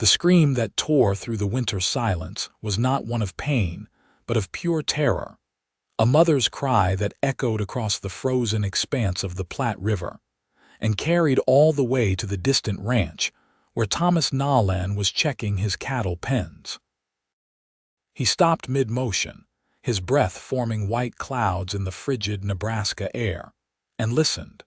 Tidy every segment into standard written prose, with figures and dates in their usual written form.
The scream that tore through the winter silence was not one of pain, but of pure terror, a mother's cry that echoed across the frozen expanse of the Platte River and carried all the way to the distant ranch where Thomas Nolan was checking his cattle pens. He stopped mid-motion, his breath forming white clouds in the frigid Nebraska air, and listened.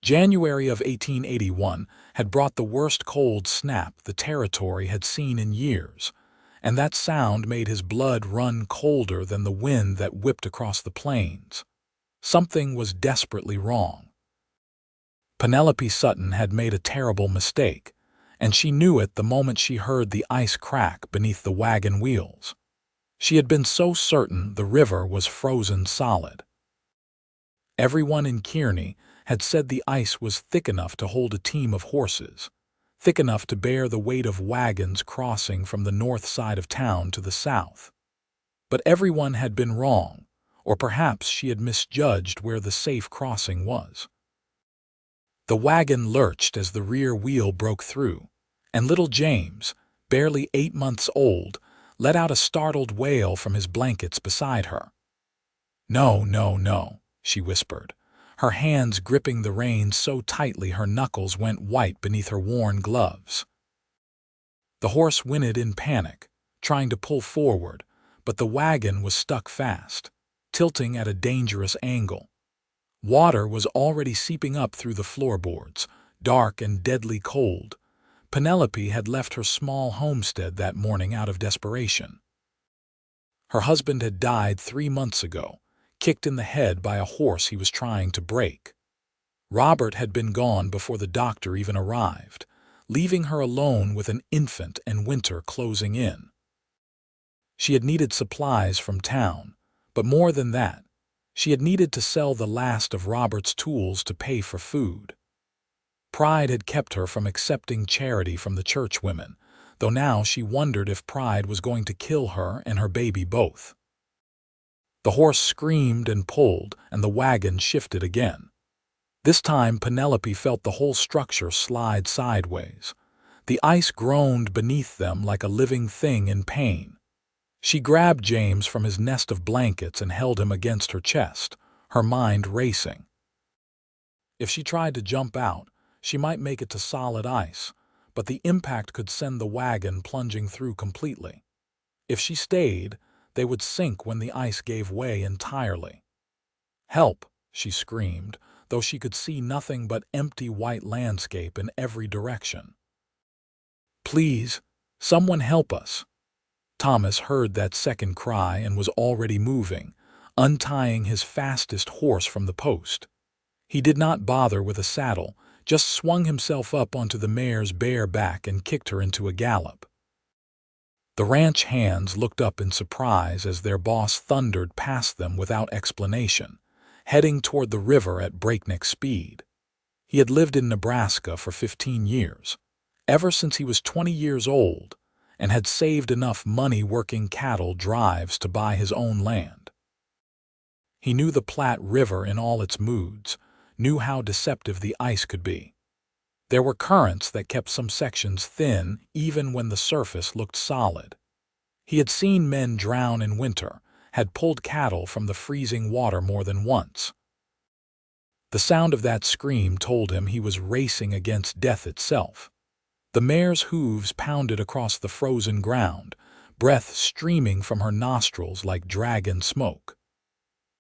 January of 1881 had brought the worst cold snap the territory had seen in years, and that sound made his blood run colder than the wind that whipped across the plains. Something was desperately wrong. Penelope Sutton had made a terrible mistake, and she knew it the moment she heard the ice crack beneath the wagon wheels. She had been so certain the river was frozen solid. Everyone in Kearney had said the ice was thick enough to hold a team of horses, thick enough to bear the weight of wagons crossing from the north side of town to the south. But everyone had been wrong, or perhaps she had misjudged where the safe crossing was. The wagon lurched as the rear wheel broke through, and little James, barely 8 months old, let out a startled wail from his blankets beside her. "No, no, no," she whispered, her hands gripping the reins so tightly her knuckles went white beneath her worn gloves. The horse whinnied in panic, trying to pull forward, but the wagon was stuck fast, tilting at a dangerous angle. Water was already seeping up through the floorboards, dark and deadly cold. Penelope had left her small homestead that morning out of desperation. Her husband had died 3 months ago, kicked in the head by a horse he was trying to break. Robert had been gone before the doctor even arrived, leaving her alone with an infant and winter closing in. She had needed supplies from town, but more than that, she had needed to sell the last of Robert's tools to pay for food. Pride had kept her from accepting charity from the churchwomen, though now she wondered if pride was going to kill her and her baby both. The horse screamed and pulled, and the wagon shifted again. This time Penelope felt the whole structure slide sideways. The ice groaned beneath them like a living thing in pain. She grabbed James from his nest of blankets and held him against her chest, her mind racing. If she tried to jump out, she might make it to solid ice, but the impact could send the wagon plunging through completely. If she stayed, they would sink when the ice gave way entirely. "Help!" she screamed, though she could see nothing but empty white landscape in every direction. "Please, someone help us!" Thomas heard that second cry and was already moving, untying his fastest horse from the post. He did not bother with a saddle, just swung himself up onto the mare's bare back and kicked her into a gallop. The ranch hands looked up in surprise as their boss thundered past them without explanation, heading toward the river at breakneck speed. He had lived in Nebraska for 15 years, ever since he was 20 years old, and had saved enough money working cattle drives to buy his own land. He knew the Platte River in all its moods, knew how deceptive the ice could be. There were currents that kept some sections thin even when the surface looked solid. He had seen men drown in winter, had pulled cattle from the freezing water more than once. The sound of that scream told him he was racing against death itself. The mare's hooves pounded across the frozen ground, breath streaming from her nostrils like dragon smoke.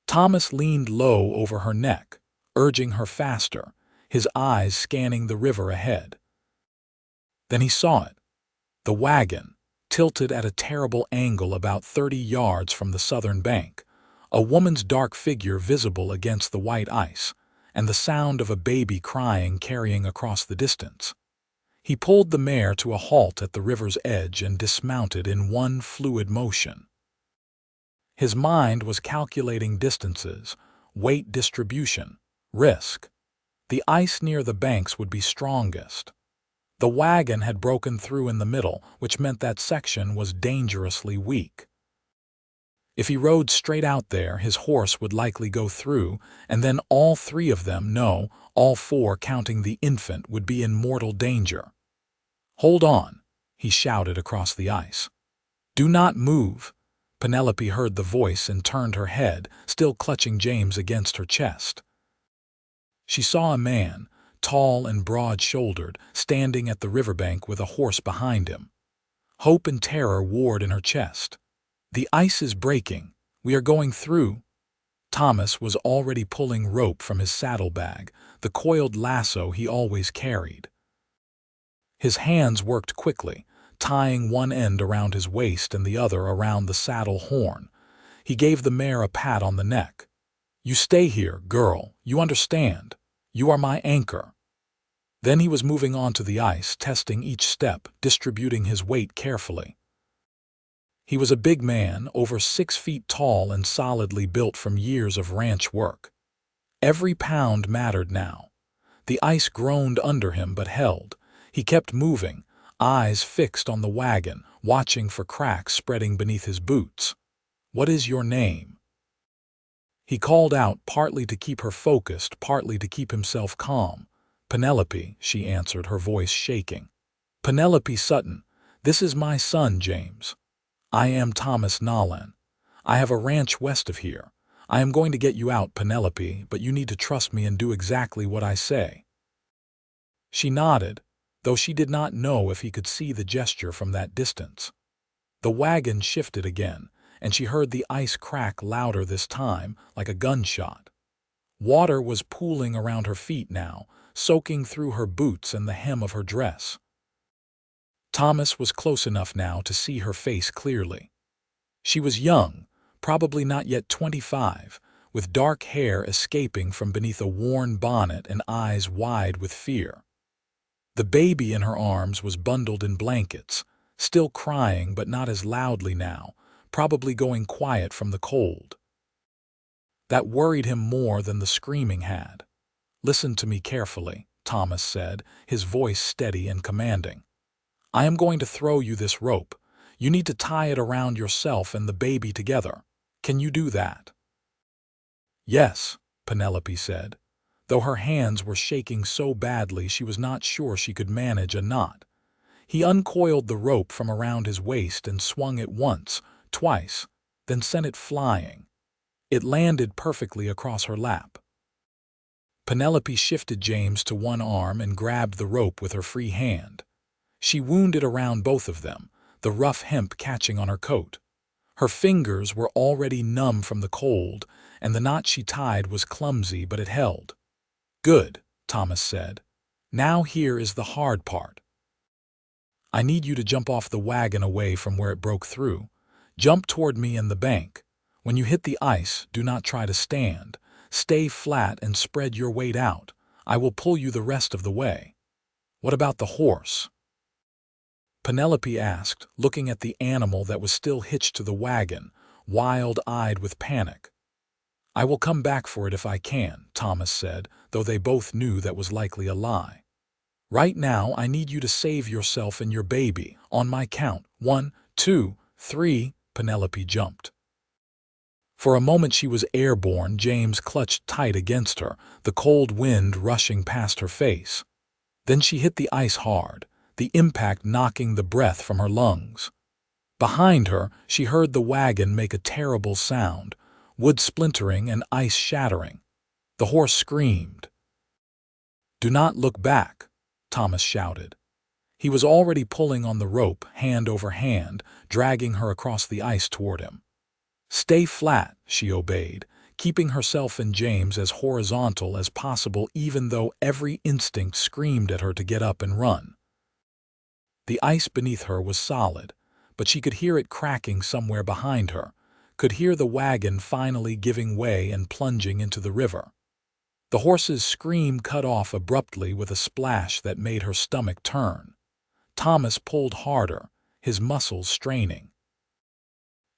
Thomas leaned low over her neck, urging her faster, his eyes scanning the river ahead. Then he saw it. The wagon, tilted at a terrible angle about 30 yards from the southern bank, a woman's dark figure visible against the white ice, and the sound of a baby crying carrying across the distance. He pulled the mare to a halt at the river's edge and dismounted in one fluid motion. His mind was calculating distances, weight distribution, risk. The ice near the banks would be strongest. The wagon had broken through in the middle, which meant that section was dangerously weak. If he rode straight out there, his horse would likely go through, and then all 3 of them, no, all 4 counting the infant, would be in mortal danger. "Hold on," he shouted across the ice. Do not move. Penelope heard the voice and turned her head, still clutching James against her chest. She saw a man, tall and broad-shouldered, standing at the riverbank with a horse behind him. Hope and terror warred in her chest. The ice is breaking. We are going through. Thomas was already pulling rope from his saddlebag, the coiled lasso he always carried. His hands worked quickly, tying one end around his waist and the other around the saddle horn. He gave the mare a pat on the neck. You stay here, girl, you understand. You are my anchor. Then he was moving on to the ice, testing each step, distributing his weight carefully. He was a big man, over 6 feet tall and solidly built from years of ranch work. Every pound mattered now. The ice groaned under him but held. He kept moving, eyes fixed on the wagon, watching for cracks spreading beneath his boots. What is your name? He called out, partly to keep her focused, partly to keep himself calm. Penelope, she answered, her voice shaking. Penelope Sutton, this is my son, James. I am Thomas Nolan. I have a ranch west of here. I am going to get you out, Penelope, but you need to trust me and do exactly what I say. She nodded, though she did not know if he could see the gesture from that distance. The wagon shifted again, and she heard the ice crack louder this time, like a gunshot. Water was pooling around her feet now, soaking through her boots and the hem of her dress. Thomas was close enough now to see her face clearly. She was young, probably not yet 25, with dark hair escaping from beneath a worn bonnet and eyes wide with fear. The baby in her arms was bundled in blankets, still crying but not as loudly now, probably going quiet from the cold. That worried him more than the screaming had. Listen to me carefully, Thomas said, his voice steady and commanding. I am going to throw you this rope. You need to tie it around yourself and the baby together. Can you do that? Yes, Penelope said, though her hands were shaking so badly she was not sure she could manage a knot. He uncoiled the rope from around his waist and swung it once, twice, then sent it flying. It landed perfectly across her lap. Penelope shifted James to one arm and grabbed the rope with her free hand. She wound it around both of them, the rough hemp catching on her coat. Her fingers were already numb from the cold, and the knot she tied was clumsy, but it held. Good, Thomas said. Now here is the hard part. I need you to jump off the wagon away from where it broke through. Jump toward me and the bank. When you hit the ice, do not try to stand. Stay flat and spread your weight out. I will pull you the rest of the way. What about the horse? Penelope asked, looking at the animal that was still hitched to the wagon, wild-eyed with panic. I will come back for it if I can, Thomas said, though they both knew that was likely a lie. Right now, I need you to save yourself and your baby. On my count, 1, 2, 3, Penelope jumped. For a moment she was airborne. James clutched tight against her, the cold wind rushing past her face. Then she hit the ice hard, the impact knocking the breath from her lungs. Behind her, she heard the wagon make a terrible sound, wood splintering and ice shattering. The horse screamed. Do not look back, Thomas shouted. He was already pulling on the rope, hand over hand, dragging her across the ice toward him. Stay flat, she obeyed, keeping herself and James as horizontal as possible even though every instinct screamed at her to get up and run. The ice beneath her was solid, but she could hear it cracking somewhere behind her, could hear the wagon finally giving way and plunging into the river. The horse's scream cut off abruptly with a splash that made her stomach turn. Thomas pulled harder, his muscles straining.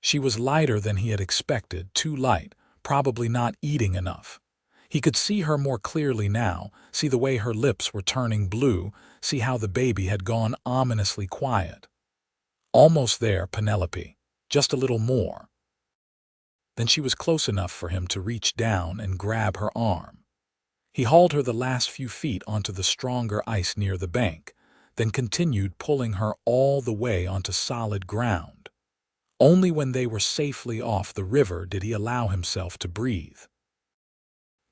She was lighter than he had expected, too light, probably not eating enough. He could see her more clearly now, see the way her lips were turning blue, see how the baby had gone ominously quiet. Almost there, Penelope. Just a little more. Then she was close enough for him to reach down and grab her arm. He hauled her the last few feet onto the stronger ice near the bank, then continued pulling her all the way onto solid ground. Only when they were safely off the river did he allow himself to breathe.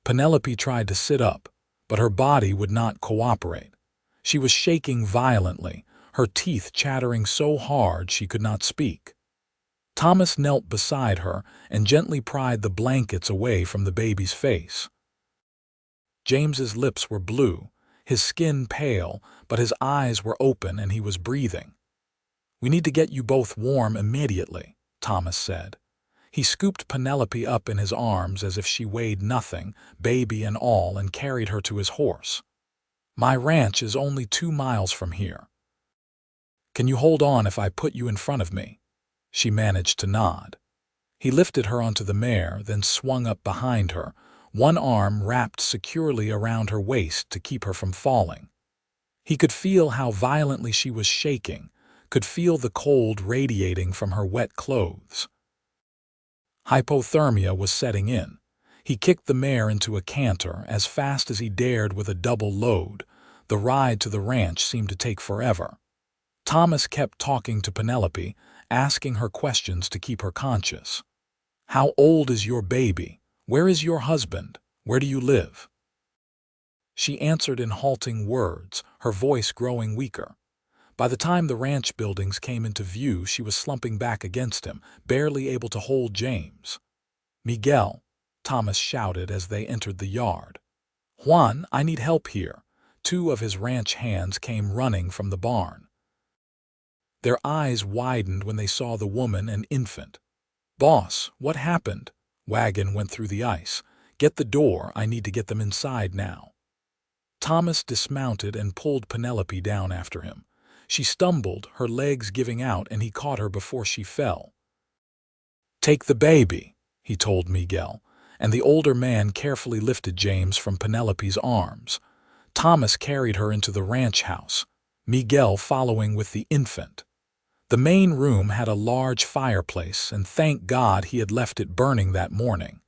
Penelope tried to sit up, but her body would not cooperate. She was shaking violently, her teeth chattering so hard she could not speak. Thomas knelt beside her and gently pried the blankets away from the baby's face. James's lips were blue, his skin pale, but his eyes were open and he was breathing. "We need to get you both warm immediately," Thomas said. He scooped Penelope up in his arms as if she weighed nothing, baby and all, and carried her to his horse. "My ranch is only 2 miles from here. Can you hold on if I put you in front of me?" She managed to nod. He lifted her onto the mare, then swung up behind her, one arm wrapped securely around her waist to keep her from falling. He could feel how violently she was shaking, could feel the cold radiating from her wet clothes. Hypothermia was setting in. He kicked the mare into a canter as fast as he dared with a double load. The ride to the ranch seemed to take forever. Thomas kept talking to Penelope, asking her questions to keep her conscious. "How old is your baby? Where is your husband? Where do you live?" She answered in halting words, her voice growing weaker. By the time the ranch buildings came into view, she was slumping back against him, barely able to hold James. "Miguel," Thomas shouted as they entered the yard. "Juan, I need help here." 2 of his ranch hands came running from the barn. Their eyes widened when they saw the woman and infant. "Boss, what happened?" Wagon went through the ice. "Get the door, I need to get them inside now." Thomas dismounted and pulled Penelope down after him. She stumbled, her legs giving out, and he caught her before she fell. "Take the baby," he told Miguel, and the older man carefully lifted James from Penelope's arms. Thomas carried her into the ranch house, Miguel following with the infant. The main room had a large fireplace, and thank God he had left it burning that morning.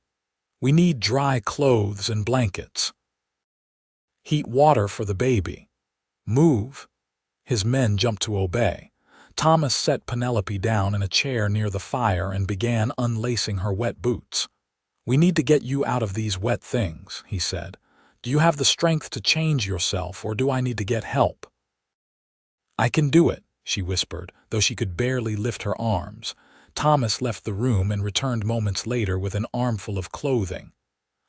"We need dry clothes and blankets. Heat water for the baby. Move." His men jumped to obey. Thomas set Penelope down in a chair near the fire and began unlacing her wet boots. "We need to get you out of these wet things," he said. "Do you have the strength to change yourself, or do I need to get help?" "I can do it," she whispered, though she could barely lift her arms. Thomas left the room and returned moments later with an armful of clothing.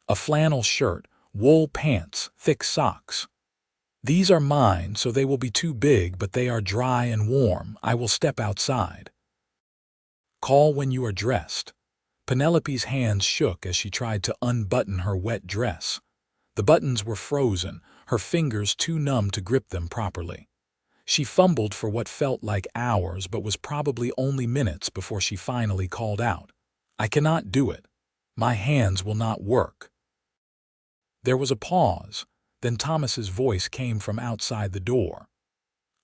A flannel shirt, wool pants, thick socks. "These are mine, so they will be too big, but they are dry and warm. I will step outside. Call when you are dressed." Penelope's hands shook as she tried to unbutton her wet dress. The buttons were frozen, her fingers too numb to grip them properly. She fumbled for what felt like hours, but was probably only minutes before she finally called out, "I cannot do it. My hands will not work." There was a pause, then Thomas's voice came from outside the door.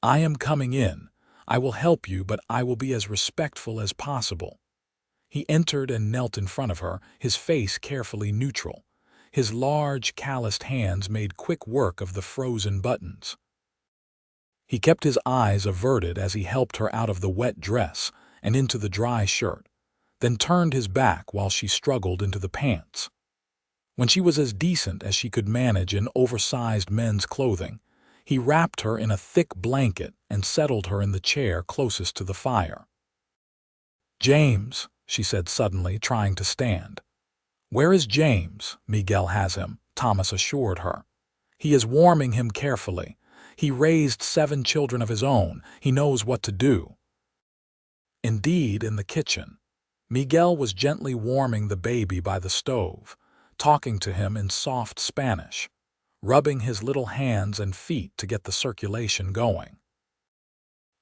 "I am coming in. I will help you, but I will be as respectful as possible." He entered and knelt in front of her, his face carefully neutral. His large, calloused hands made quick work of the frozen buttons. He kept his eyes averted as he helped her out of the wet dress and into the dry shirt, then turned his back while she struggled into the pants. When she was as decent as she could manage in oversized men's clothing, he wrapped her in a thick blanket and settled her in the chair closest to the fire. "James," she said suddenly, trying to stand. "Where is James?" "Miguel has him," Thomas assured her. "He is warming him carefully. He raised 7 children of his own. He knows what to do." Indeed, in the kitchen, Miguel was gently warming the baby by the stove, talking to him in soft Spanish, rubbing his little hands and feet to get the circulation going.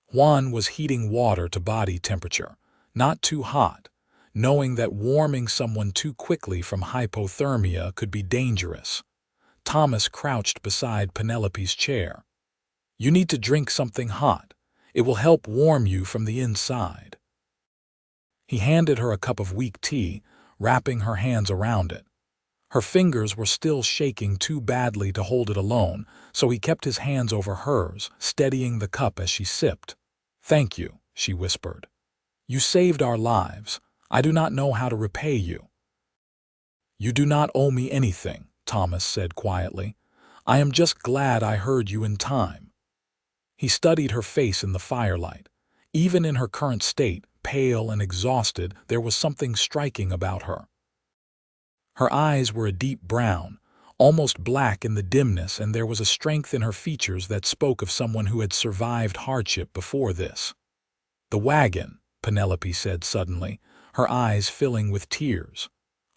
Juan was heating water to body temperature, not too hot, knowing that warming someone too quickly from hypothermia could be dangerous. Thomas crouched beside Penelope's chair. "You need to drink something hot. It will help warm you from the inside." He handed her a cup of weak tea, wrapping her hands around it. Her fingers were still shaking too badly to hold it alone, so he kept his hands over hers, steadying the cup as she sipped. "Thank you," she whispered. "You saved our lives. I do not know how to repay you." "You do not owe me anything," Thomas said quietly. "I am just glad I heard you in time." He studied her face in the firelight. Even in her current state, pale and exhausted, there was something striking about her. Her eyes were a deep brown, almost black in the dimness, and there was a strength in her features that spoke of someone who had survived hardship before this. "The wagon," Penelope said suddenly, her eyes filling with tears.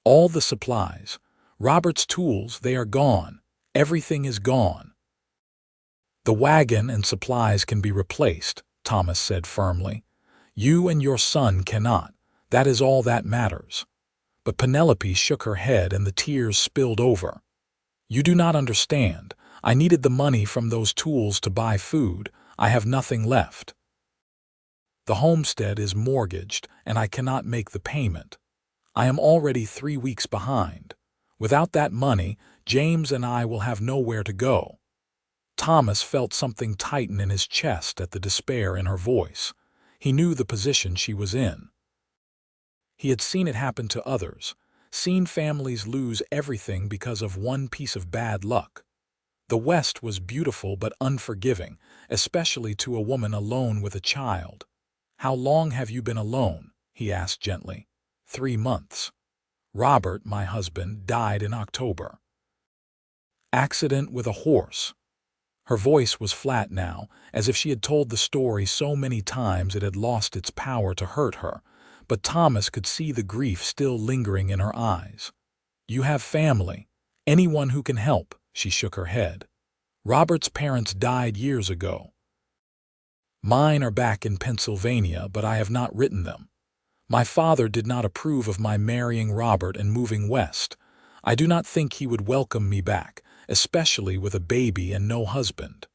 "All the supplies. Robert's tools, they are gone. Everything is gone." "The wagon and supplies can be replaced," Thomas said firmly. "You and your son cannot. That is all that matters." But Penelope shook her head and the tears spilled over. "You do not understand. I needed the money from those tools to buy food. I have nothing left. The homestead is mortgaged, and I cannot make the payment. I am already 3 weeks behind. Without that money, James and I will have nowhere to go." Thomas felt something tighten in his chest at the despair in her voice. He knew the position she was in. He had seen it happen to others, seen families lose everything because of one piece of bad luck. The West was beautiful but unforgiving, especially to a woman alone with a child. "How long have you been alone?" he asked gently. 3 months. "Robert, my husband, died in October." "Accident with a horse." Her voice was flat now, as if she had told the story so many times it had lost its power to hurt her, but Thomas could see the grief still lingering in her eyes. "You have family. Anyone who can help," she shook her head. "Robert's parents died years ago. Mine are back in Pennsylvania, but I have not written them. My father did not approve of my marrying Robert and moving west. I do not think he would welcome me back, especially with a baby and no husband."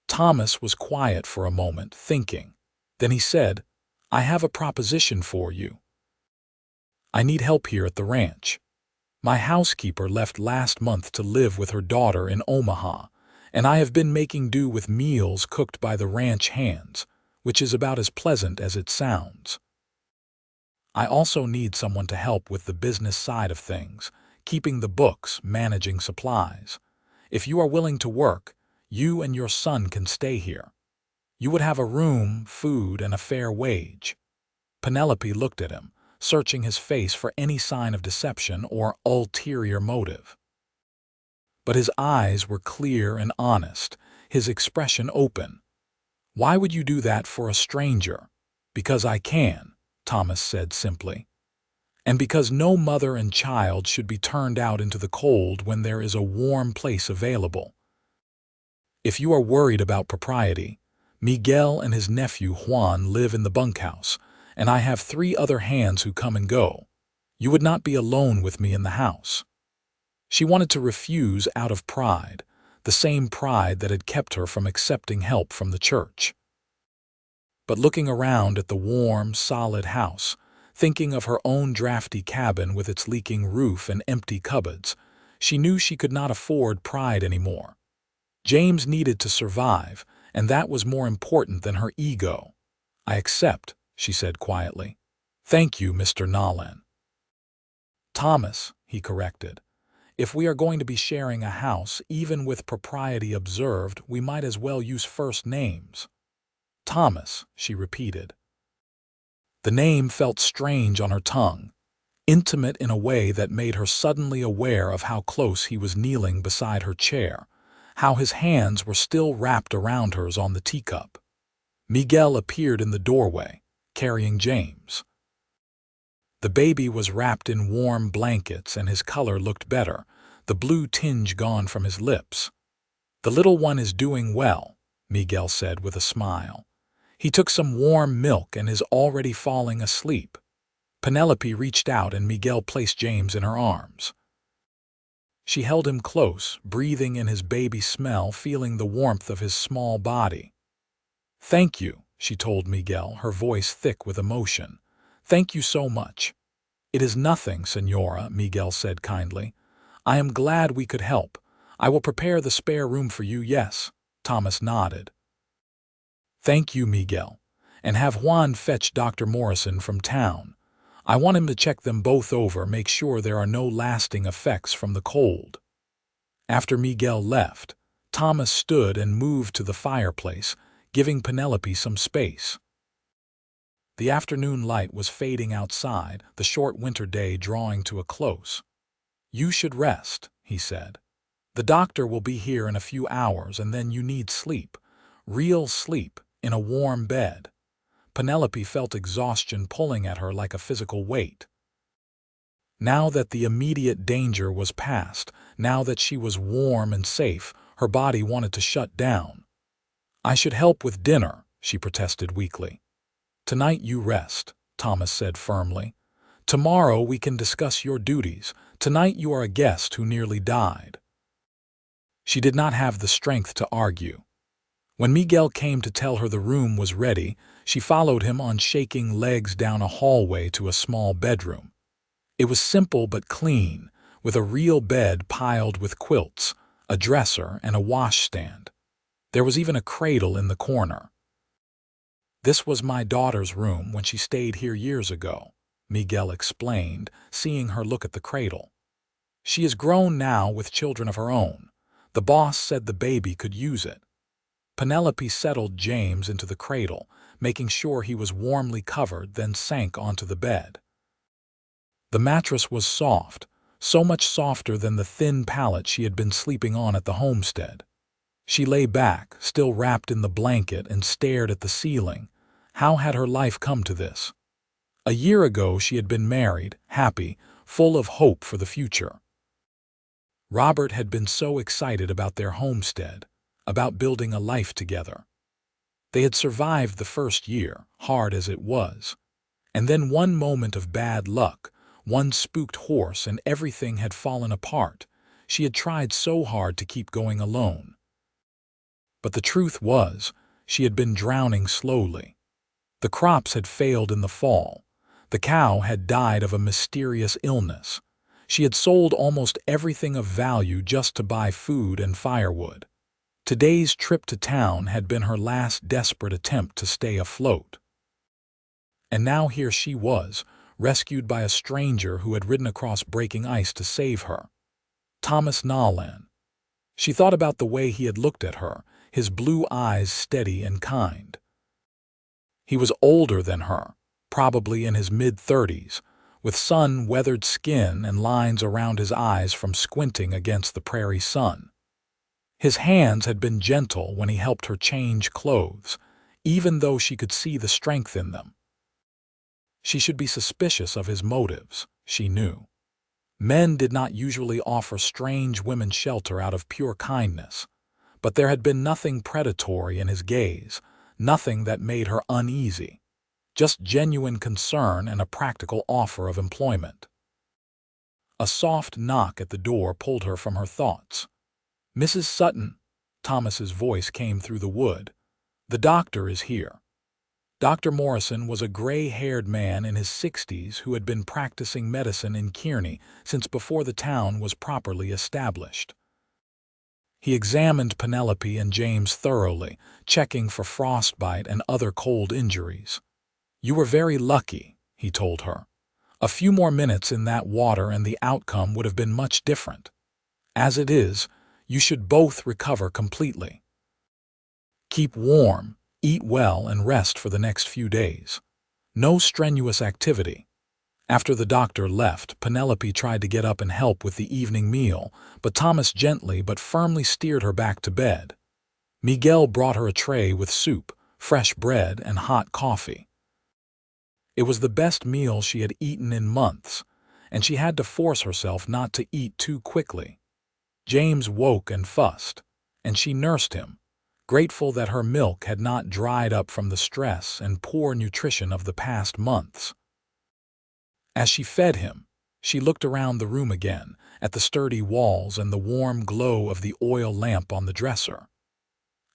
Thomas was quiet for a moment, thinking. Then he said, "I have a proposition for you. I need help here at the ranch. My housekeeper left last month to live with her daughter in Omaha, and I have been making do with meals cooked by the ranch hands, which is about as pleasant as it sounds. I also need someone to help with the business side of things, keeping the books, managing supplies. If you are willing to work, you and your son can stay here. You would have a room, food, and a fair wage." Penelope looked at him, searching his face for any sign of deception or ulterior motive. But his eyes were clear and honest, his expression open. "Why would you do that for a stranger?" "Because I can," Thomas said simply. "And because no mother and child should be turned out into the cold when there is a warm place available. If you are worried about propriety, Miguel and his nephew Juan live in the bunkhouse, and I have 3 other hands who come and go. You would not be alone with me in the house." She wanted to refuse out of pride, the same pride that had kept her from accepting help from the church. But looking around at the warm, solid house, thinking of her own drafty cabin with its leaking roof and empty cupboards, she knew she could not afford pride anymore. James needed to survive, and that was more important than her ego. "I accept," she said quietly. "Thank you, Mr. Nolan." "Thomas," he corrected. "If we are going to be sharing a house, even with propriety observed, we might as well use first names." "Thomas," she repeated. The name felt strange on her tongue, intimate in a way that made her suddenly aware of how close he was kneeling beside her chair, how his hands were still wrapped around hers on the teacup. Miguel appeared in the doorway, carrying James. The baby was wrapped in warm blankets and his color looked better, the blue tinge gone from his lips. "The little one is doing well," Miguel said with a smile. "He took some warm milk and is already falling asleep." Penelope reached out and Miguel placed James in her arms. She held him close, breathing in his baby smell, feeling the warmth of his small body. "Thank you," she told Miguel, her voice thick with emotion. "Thank you so much." "It is nothing, Señora," Miguel said kindly. I am glad we could help. I will prepare the spare room for you, yes." Thomas nodded. "Thank you, Miguel. And have Juan fetch Dr. Morrison from town. I want him to check them both over, make sure there are no lasting effects from the cold." After Miguel left, Thomas stood and moved to the fireplace, giving Penelope some space. The afternoon light was fading outside, the short winter day drawing to a close. "You should rest," he said. "The doctor will be here in a few hours, and then you need sleep. Real sleep, in a warm bed." Penelope felt exhaustion pulling at her like a physical weight. Now that the immediate danger was past, now that she was warm and safe, her body wanted to shut down. "I should help with dinner," she protested weakly. "Tonight you rest," Thomas said firmly. "Tomorrow we can discuss your duties. Tonight you are a guest who nearly died." She did not have the strength to argue. When Miguel came to tell her the room was ready, she followed him on shaking legs down a hallway to a small bedroom. It was simple but clean, with a real bed piled with quilts, a dresser, and a washstand. There was even a cradle in the corner. "This was my daughter's room when she stayed here years ago," Miguel explained, seeing her look at the cradle. "She is grown now with children of her own. The boss said the baby could use it." Penelope settled James into the cradle, making sure he was warmly covered, then sank onto the bed. The mattress was soft, so much softer than the thin pallet she had been sleeping on at the homestead. She lay back, still wrapped in the blanket, and stared at the ceiling. How had her life come to this? A year ago she had been married, happy, full of hope for the future. Robert had been so excited about their homestead, about building a life together. They had survived the first year, hard as it was. And then one moment of bad luck, one spooked horse, and everything had fallen apart. She had tried so hard to keep going alone. But the truth was, she had been drowning slowly. The crops had failed in the fall. The cow had died of a mysterious illness. She had sold almost everything of value just to buy food and firewood. Today's trip to town had been her last desperate attempt to stay afloat. And now here she was, rescued by a stranger who had ridden across breaking ice to save her. Thomas Nolan. She thought about the way he had looked at her, his blue eyes steady and kind. He was older than her, probably in his mid-30s, with sun-weathered skin and lines around his eyes from squinting against the prairie sun. His hands had been gentle when he helped her change clothes, even though she could see the strength in them. She should be suspicious of his motives, she knew. Men did not usually offer strange women shelter out of pure kindness, but there had been nothing predatory in his gaze, nothing that made her uneasy, just genuine concern and a practical offer of employment. A soft knock at the door pulled her from her thoughts. "Mrs. Sutton," Thomas's voice came through the wood. "The doctor is here." Dr. Morrison was a gray-haired man in his 60s who had been practicing medicine in Kearney since before the town was properly established. He examined Penelope and James thoroughly, checking for frostbite and other cold injuries. "You were very lucky," he told her. "A few more minutes in that water and the outcome would have been much different. As it is, you should both recover completely. Keep warm, eat well, and rest for the next few days. No strenuous activity." After the doctor left, Penelope tried to get up and help with the evening meal, but Thomas gently but firmly steered her back to bed. Miguel brought her a tray with soup, fresh bread, and hot coffee. It was the best meal she had eaten in months, and she had to force herself not to eat too quickly. James woke and fussed, and she nursed him, grateful that her milk had not dried up from the stress and poor nutrition of the past months. As she fed him, she looked around the room again, at the sturdy walls and the warm glow of the oil lamp on the dresser.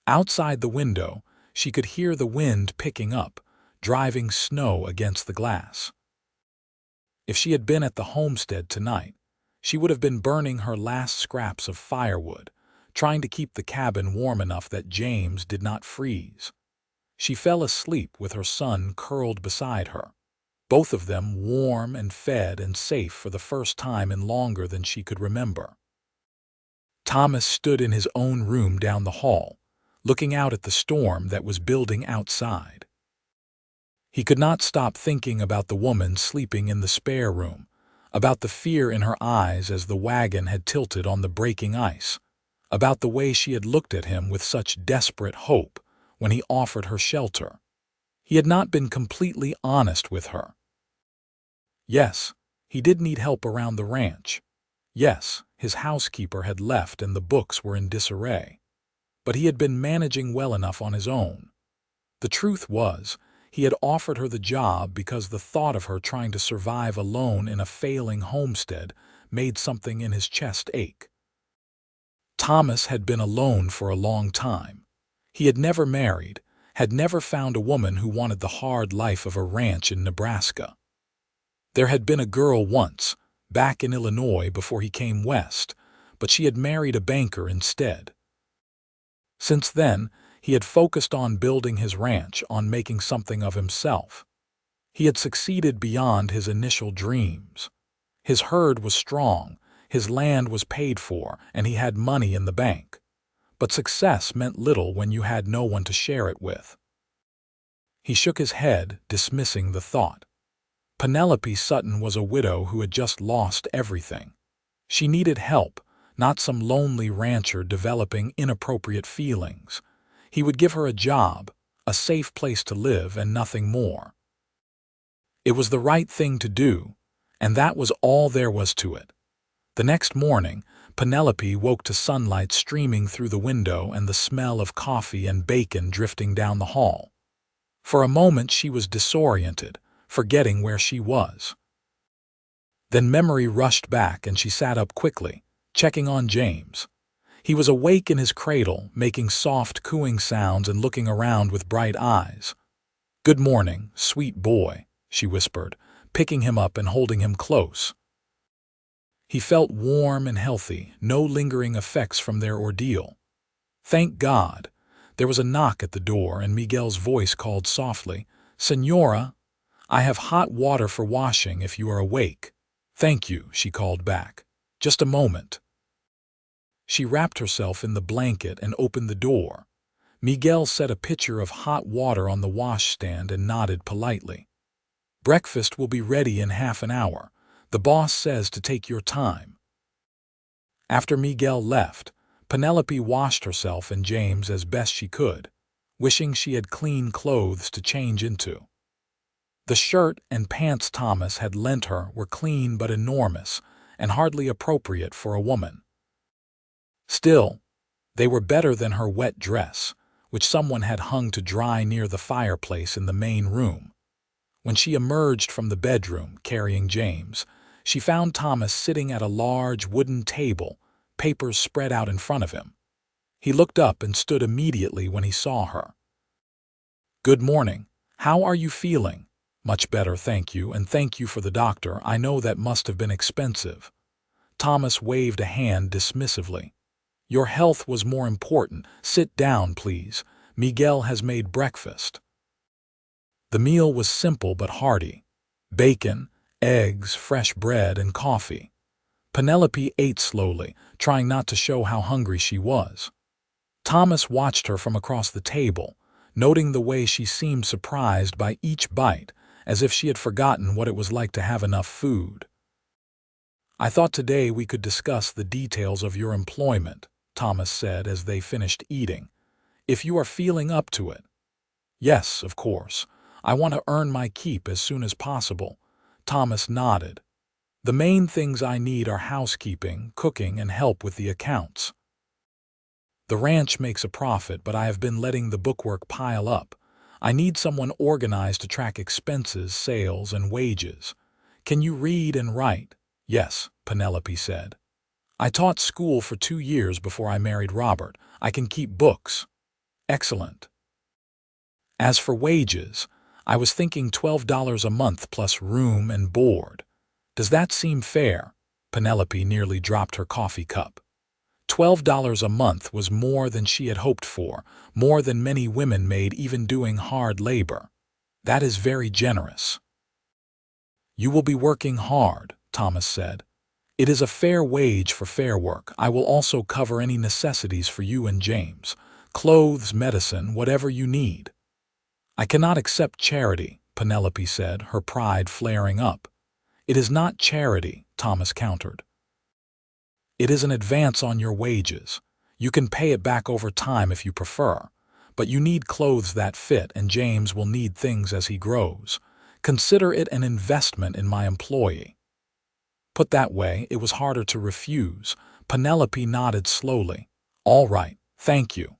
Outside the window, she could hear the wind picking up, driving snow against the glass. If she had been at the homestead tonight, She would have been burning her last scraps of firewood, trying to keep the cabin warm enough that James did not freeze. She fell asleep with her son curled beside her, both of them warm and fed and safe for the first time in longer than she could remember. Thomas stood in his own room down the hall, looking out at the storm that was building outside. He could not stop thinking about the woman sleeping in the spare room, about the fear in her eyes as the wagon had tilted on the breaking ice, about the way she had looked at him with such desperate hope when he offered her shelter. He had not been completely honest with her. Yes, he did need help around the ranch. Yes, his housekeeper had left and the books were in disarray. But he had been managing well enough on his own. The truth was, he had offered her the job because the thought of her trying to survive alone in a failing homestead made something in his chest ache. Thomas had been alone for a long time. He had never married, had never found a woman who wanted the hard life of a ranch in Nebraska. There had been a girl once, back in Illinois before he came west, but she had married a banker instead. Since then, he had focused on building his ranch, on making something of himself. He had succeeded beyond his initial dreams. His herd was strong, his land was paid for, and he had money in the bank. But success meant little when you had no one to share it with. He shook his head, dismissing the thought. Penelope Sutton was a widow who had just lost everything. She needed help, not some lonely rancher developing inappropriate feelings. He would give her a job, a safe place to live, and nothing more. It was the right thing to do, and that was all there was to it. The next morning, Penelope woke to sunlight streaming through the window and the smell of coffee and bacon drifting down the hall. For a moment she was disoriented, forgetting where she was. Then memory rushed back and she sat up quickly, checking on James. He was awake in his cradle, making soft cooing sounds and looking around with bright eyes. "Good morning, sweet boy," she whispered, picking him up and holding him close. He felt warm and healthy, no lingering effects from their ordeal. Thank God. There was a knock at the door and Miguel's voice called softly, "Señora, I have hot water for washing if you are awake." "Thank you," she called back. "Just a moment." She wrapped herself in the blanket and opened the door. Miguel set a pitcher of hot water on the washstand and nodded politely. "Breakfast will be ready in half an hour. The boss says to take your time." After Miguel left, Penelope washed herself and James as best she could, wishing she had clean clothes to change into. The shirt and pants Thomas had lent her were clean but enormous and hardly appropriate for a woman. Still, they were better than her wet dress, which someone had hung to dry near the fireplace in the main room. When she emerged from the bedroom, carrying James, she found Thomas sitting at a large wooden table, papers spread out in front of him. He looked up and stood immediately when he saw her. "Good morning. How are you feeling?" "Much better, thank you, and thank you for the doctor. I know that must have been expensive." Thomas waved a hand dismissively. "Your health was more important. Sit down, please. Miguel has made breakfast." The meal was simple but hearty. Bacon, eggs, fresh bread, and coffee. Penelope ate slowly, trying not to show how hungry she was. Thomas watched her from across the table, noting the way she seemed surprised by each bite, as if she had forgotten what it was like to have enough food. "I thought today we could discuss the details of your employment," Thomas said as they finished eating. "If you are feeling up to it." "Yes, of course. I want to earn my keep as soon as possible." Thomas nodded. "The main things I need are housekeeping, cooking, and help with the accounts. The ranch makes a profit, but I have been letting the bookwork pile up. I need someone organized to track expenses, sales, and wages. Can you read and write?" "Yes," Penelope said. "I taught school for 2 years before I married Robert. I can keep books." "Excellent. As for wages, I was thinking $12 a month plus room and board. Does that seem fair?" Penelope nearly dropped her coffee cup. $12 a month was more than she had hoped for, more than many women made even doing hard labor. That is very generous. You will be working hard, Thomas said. It is a fair wage for fair work. I will also cover any necessities for you and James. Clothes, medicine, whatever you need. I cannot accept charity, Penelope said, her pride flaring up. It is not charity, Thomas countered. It is an advance on your wages. You can pay it back over time if you prefer. But you need clothes that fit, and James will need things as he grows. Consider it an investment in my employee. Put that way, it was harder to refuse. Penelope nodded slowly. All right, thank you.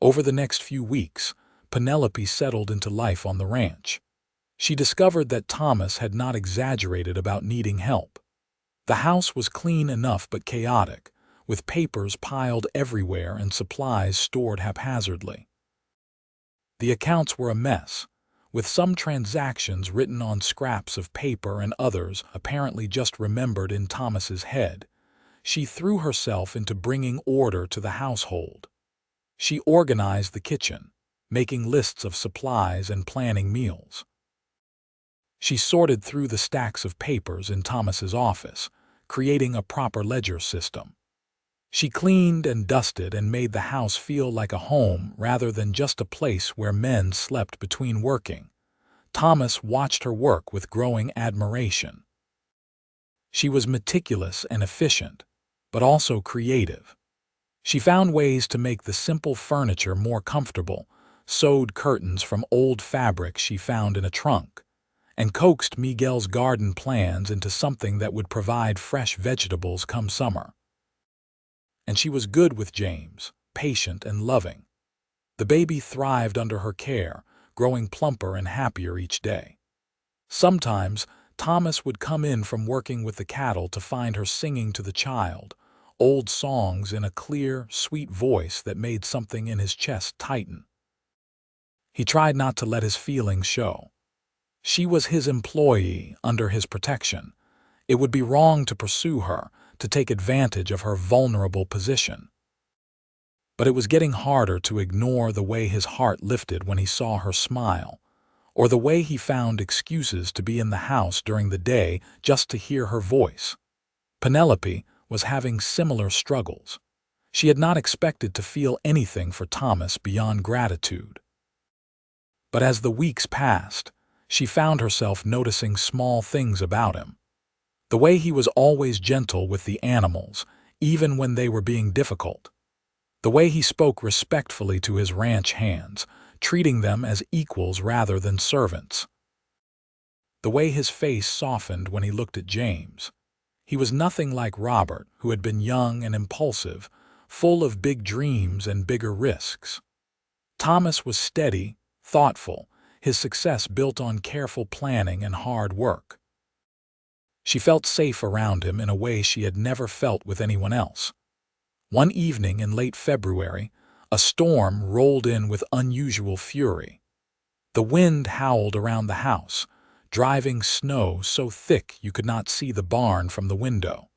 Over the next few weeks, Penelope settled into life on the ranch. She discovered that Thomas had not exaggerated about needing help. The house was clean enough but chaotic, with papers piled everywhere and supplies stored haphazardly. The accounts were a mess, with some transactions written on scraps of paper and others apparently just remembered in Thomas's head. She threw herself into bringing order to the household. She organized the kitchen, making lists of supplies and planning meals. She sorted through the stacks of papers in Thomas's office, creating a proper ledger system. She cleaned and dusted and made the house feel like a home rather than just a place where men slept between working. Thomas watched her work with growing admiration. She was meticulous and efficient, but also creative. She found ways to make the simple furniture more comfortable, sewed curtains from old fabric she found in a trunk, and coaxed Miguel's garden plans into something that would provide fresh vegetables come summer. And she was good with James, patient and loving. The baby thrived under her care, growing plumper and happier each day. Sometimes, Thomas would come in from working with the cattle to find her singing to the child, old songs in a clear, sweet voice that made something in his chest tighten. He tried not to let his feelings show. She was his employee, under his protection. It would be wrong to pursue her, to take advantage of her vulnerable position. But it was getting harder to ignore the way his heart lifted when he saw her smile, or the way he found excuses to be in the house during the day just to hear her voice. Penelope was having similar struggles. She had not expected to feel anything for Thomas beyond gratitude. But as the weeks passed, she found herself noticing small things about him. The way he was always gentle with the animals, even when they were being difficult. The way he spoke respectfully to his ranch hands, treating them as equals rather than servants. The way his face softened when he looked at James. He was nothing like Robert, who had been young and impulsive, full of big dreams and bigger risks. Thomas was steady, thoughtful, his success built on careful planning and hard work. She felt safe around him in a way she had never felt with anyone else. One evening in late February, a storm rolled in with unusual fury. The wind howled around the house, driving snow so thick you could not see the barn from the window.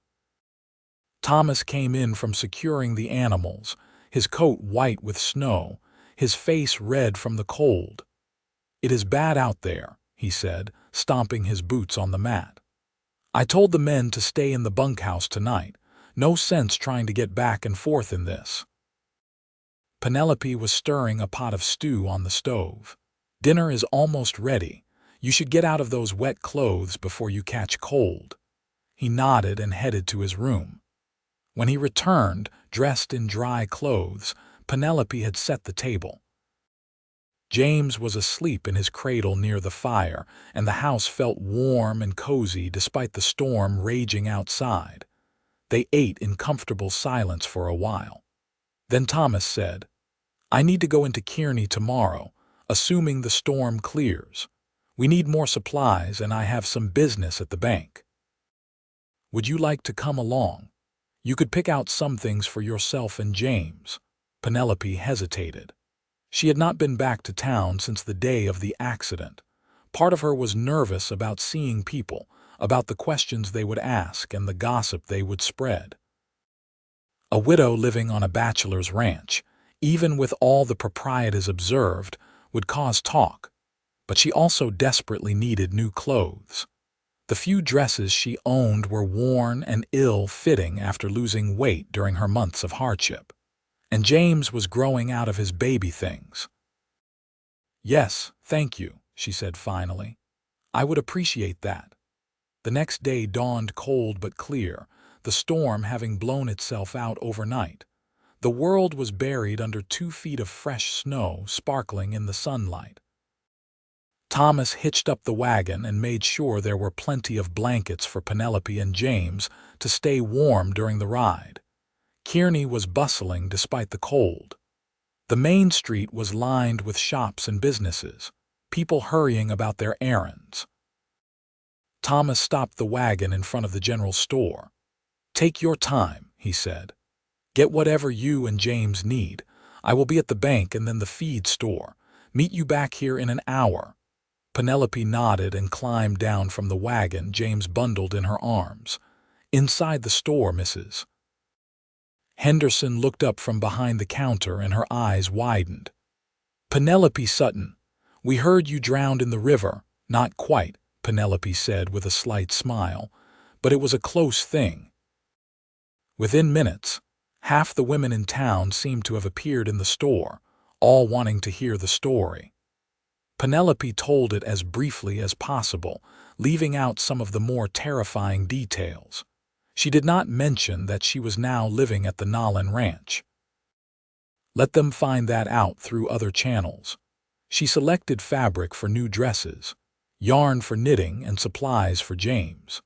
Thomas came in from securing the animals, his coat white with snow, his face red from the cold. "It is bad out there," he said, stomping his boots on the mat. "I told the men to stay in the bunkhouse tonight. No sense trying to get back and forth in this." Penelope was stirring a pot of stew on the stove. "Dinner is almost ready. You should get out of those wet clothes before you catch cold." He nodded and headed to his room. When he returned, dressed in dry clothes, Penelope had set the table. James was asleep in his cradle near the fire, and the house felt warm and cozy despite the storm raging outside. They ate in comfortable silence for a while. Then Thomas said, "I need to go into Kearney tomorrow, assuming the storm clears. We need more supplies, and I have some business at the bank. Would you like to come along? You could pick out some things for yourself and James." Penelope hesitated. She had not been back to town since the day of the accident. Part of her was nervous about seeing people, about the questions they would ask and the gossip they would spread. A widow living on a bachelor's ranch, even with all the proprieties observed, would cause talk, but she also desperately needed new clothes. The few dresses she owned were worn and ill-fitting after losing weight during her months of hardship, and James was growing out of his baby things. "Yes, thank you," she said finally. "I would appreciate that." The next day dawned cold but clear, the storm having blown itself out overnight. The world was buried under 2 feet of fresh snow sparkling in the sunlight. Thomas hitched up the wagon and made sure there were plenty of blankets for Penelope and James to stay warm during the ride. Kearney was bustling despite the cold. The main street was lined with shops and businesses, people hurrying about their errands. Thomas stopped the wagon in front of the general store. "Take your time," he said. "Get whatever you and James need. I will be at the bank and then the feed store. Meet you back here in an hour." Penelope nodded and climbed down from the wagon, James bundled in her arms. "Inside the store, Mrs." Henderson looked up from behind the counter and her eyes widened. "Penelope Sutton, we heard you drowned in the river." "Not quite," Penelope said with a slight smile, "but it was a close thing." Within minutes, half the women in town seemed to have appeared in the store, all wanting to hear the story. Penelope told it as briefly as possible, leaving out some of the more terrifying details. She did not mention that she was now living at the Nolan ranch. Let them find that out through other channels. She selected fabric for new dresses, yarn for knitting, and supplies for James.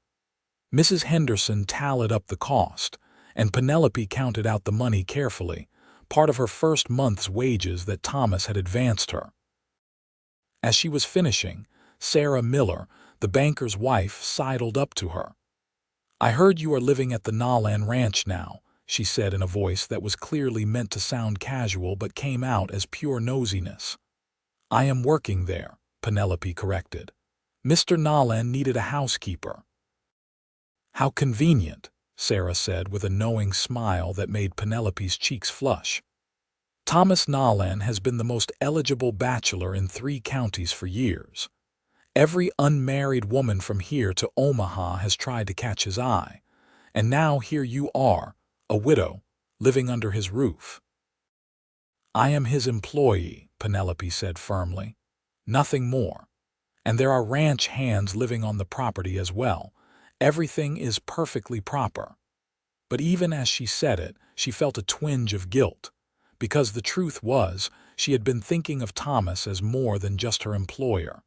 Mrs. Henderson tallied up the cost, and Penelope counted out the money carefully, part of her first month's wages that Thomas had advanced her. As she was finishing, Sarah Miller, the banker's wife, sidled up to her. "I heard you are living at the Nolan ranch now," she said in a voice that was clearly meant to sound casual but came out as pure nosiness. "I am working there," Penelope corrected. "Mr. Nolan needed a housekeeper." "How convenient," Sarah said with a knowing smile that made Penelope's cheeks flush. "Thomas Nolan has been the most eligible bachelor in 3 counties for years. Every unmarried woman from here to Omaha has tried to catch his eye, and now here you are, a widow, living under his roof." "I am his employee," Penelope said firmly. "Nothing more. And there are ranch hands living on the property as well. Everything is perfectly proper." But even as she said it, she felt a twinge of guilt, because the truth was, she had been thinking of Thomas as more than just her employer.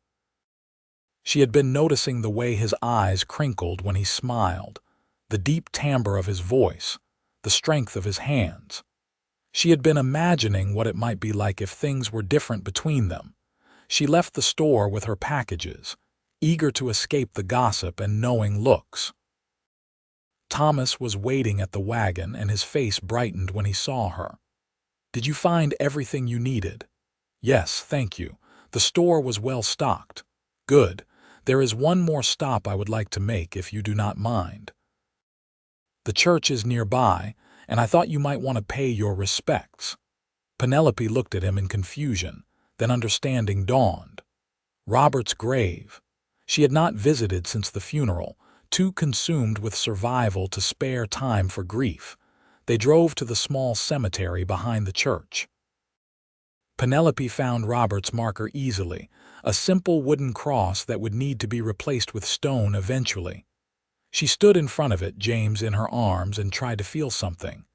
She had been noticing the way his eyes crinkled when he smiled, the deep timbre of his voice, the strength of his hands. She had been imagining what it might be like if things were different between them. She left the store with her packages, eager to escape the gossip and knowing looks. Thomas was waiting at the wagon and his face brightened when he saw her. "Did you find everything you needed?" "Yes, thank you. The store was well stocked." "Good. There is one more stop I would like to make if you do not mind. The church is nearby, and I thought you might want to pay your respects." Penelope looked at him in confusion, then understanding dawned. Robert's grave. She had not visited since the funeral, too consumed with survival to spare time for grief. They drove to the small cemetery behind the church. Penelope found Robert's marker easily, a simple wooden cross that would need to be replaced with stone eventually. She stood in front of it, James in her arms, and tried to feel something.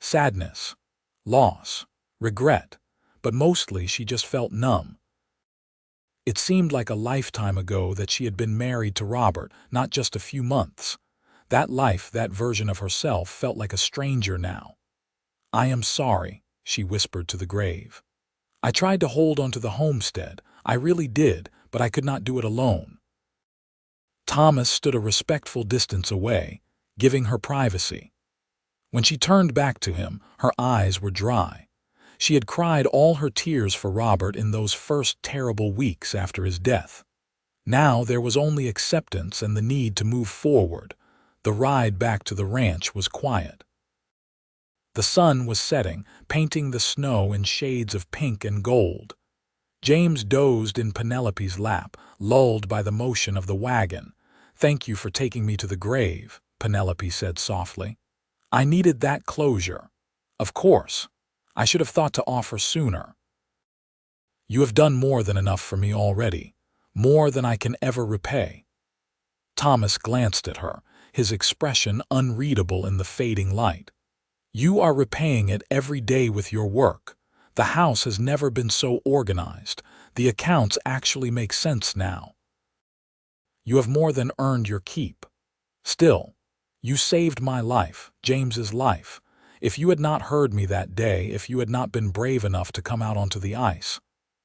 Sadness, loss, regret, but mostly she just felt numb. It seemed like a lifetime ago that she had been married to Robert, not just a few months. That life, that version of herself, felt like a stranger now. "I am sorry," she whispered to the grave. "I tried to hold onto the homestead. I really did, but I could not do it alone." Thomas stood a respectful distance away, giving her privacy. When she turned back to him, her eyes were dry. She had cried all her tears for Robert in those first terrible weeks after his death. Now there was only acceptance and the need to move forward. The ride back to the ranch was quiet. The sun was setting, painting the snow in shades of pink and gold. James dozed in Penelope's lap, lulled by the motion of the wagon. "Thank you for taking me to the grave," Penelope said softly. "I needed that closure." "Of course. I should have thought to offer sooner." "You have done more than enough for me already, more than I can ever repay." Thomas glanced at her, his expression unreadable in the fading light. "You are repaying it every day with your work. The house has never been so organized. The accounts actually make sense now. You have more than earned your keep. Still, you saved my life, James's life. If you had not heard me that day, if you had not been brave enough to come out onto the ice."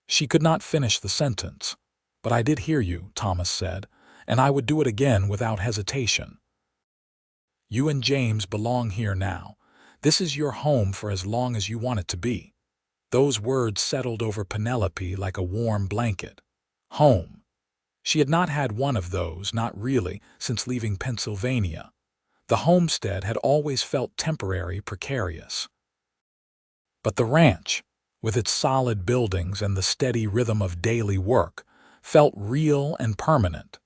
She could not finish the sentence. "But I did hear you," Thomas said, "and I would do it again without hesitation. You and James belong here now. This is your home for as long as you want it to be." Those words settled over Penelope like a warm blanket. Home. She had not had one of those, not really, since leaving Pennsylvania. The homestead had always felt temporary, precarious. But the ranch, with its solid buildings and the steady rhythm of daily work, felt real and permanent.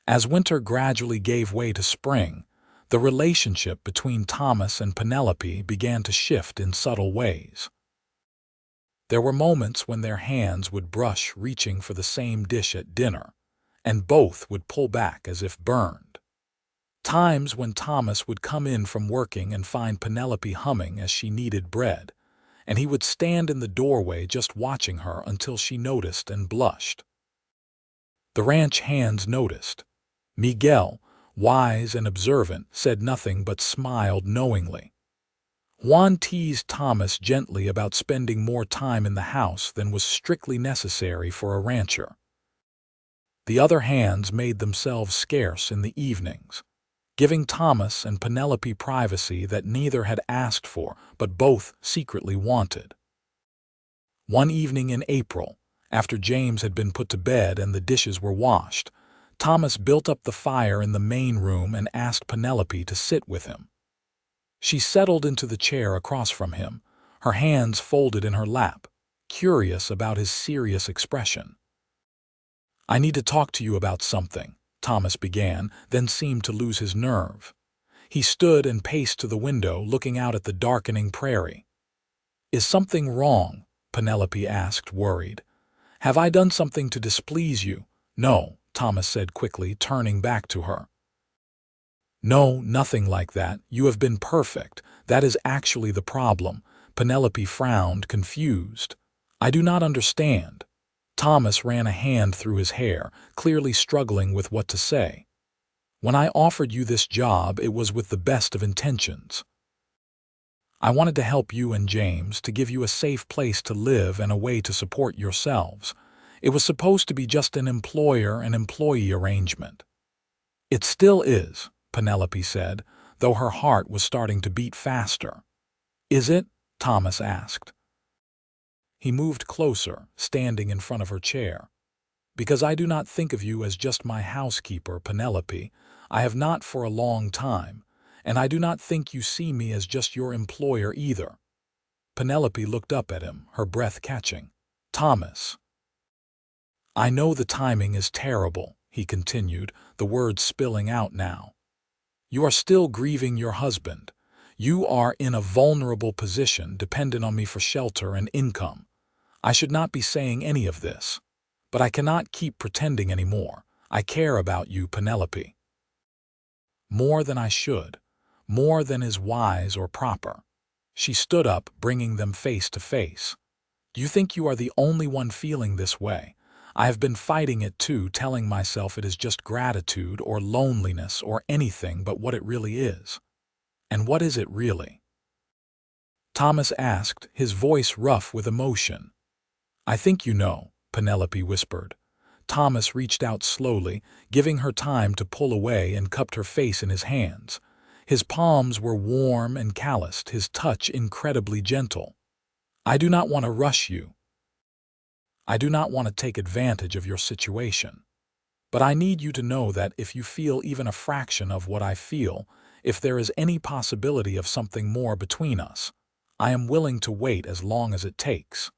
As winter gradually gave way to spring, the relationship between Thomas and Penelope began to shift in subtle ways. There were moments when their hands would brush reaching for the same dish at dinner, and both would pull back as if burned. Times when Thomas would come in from working and find Penelope humming as she kneaded bread, and he would stand in the doorway just watching her until she noticed and blushed. The ranch hands noticed. Miguel, wise and observant, said nothing but smiled knowingly. Juan teased Thomas gently about spending more time in the house than was strictly necessary for a rancher. The other hands made themselves scarce in the evenings, giving Thomas and Penelope privacy that neither had asked for but both secretly wanted. One evening in April, after James had been put to bed and the dishes were washed, Thomas built up the fire in the main room and asked Penelope to sit with him. She settled into the chair across from him, her hands folded in her lap, curious about his serious expression. "I need to talk to you about something," Thomas began, then seemed to lose his nerve. He stood and paced to the window, looking out at the darkening prairie. "Is something wrong?" Penelope asked, worried. "Have I done something to displease you?" "No," Thomas said quickly, turning back to her. "No, nothing like that. You have been perfect. That is actually the problem." Penelope frowned, confused. "I do not understand." Thomas ran a hand through his hair, clearly struggling with what to say. "When I offered you this job, it was with the best of intentions. I wanted to help you and James, to give you a safe place to live and a way to support yourselves. It was supposed to be just an employer and employee arrangement." "It still is," Penelope said, though her heart was starting to beat faster. "Is it?" Thomas asked. He moved closer, standing in front of her chair. "Because I do not think of you as just my housekeeper, Penelope. I have not for a long time, and I do not think you see me as just your employer either." Penelope looked up at him, her breath catching. "Thomas." "I know the timing is terrible," he continued, the words spilling out now. "You are still grieving your husband. You are in a vulnerable position, dependent on me for shelter and income. I should not be saying any of this. But I cannot keep pretending anymore. I care about you, Penelope. More than I should. More than is wise or proper." She stood up, bringing them face to face. "Do you think you are the only one feeling this way? I have been fighting it too, telling myself it is just gratitude or loneliness or anything but what it really is." "And what is it really?" Thomas asked, his voice rough with emotion. "I think you know," Penelope whispered. Thomas reached out slowly, giving her time to pull away, and cupped her face in his hands. His palms were warm and calloused, his touch incredibly gentle. "I do not want to rush you. I do not want to take advantage of your situation. But I need you to know that if you feel even a fraction of what I feel, if there is any possibility of something more between us, I am willing to wait as long as it takes."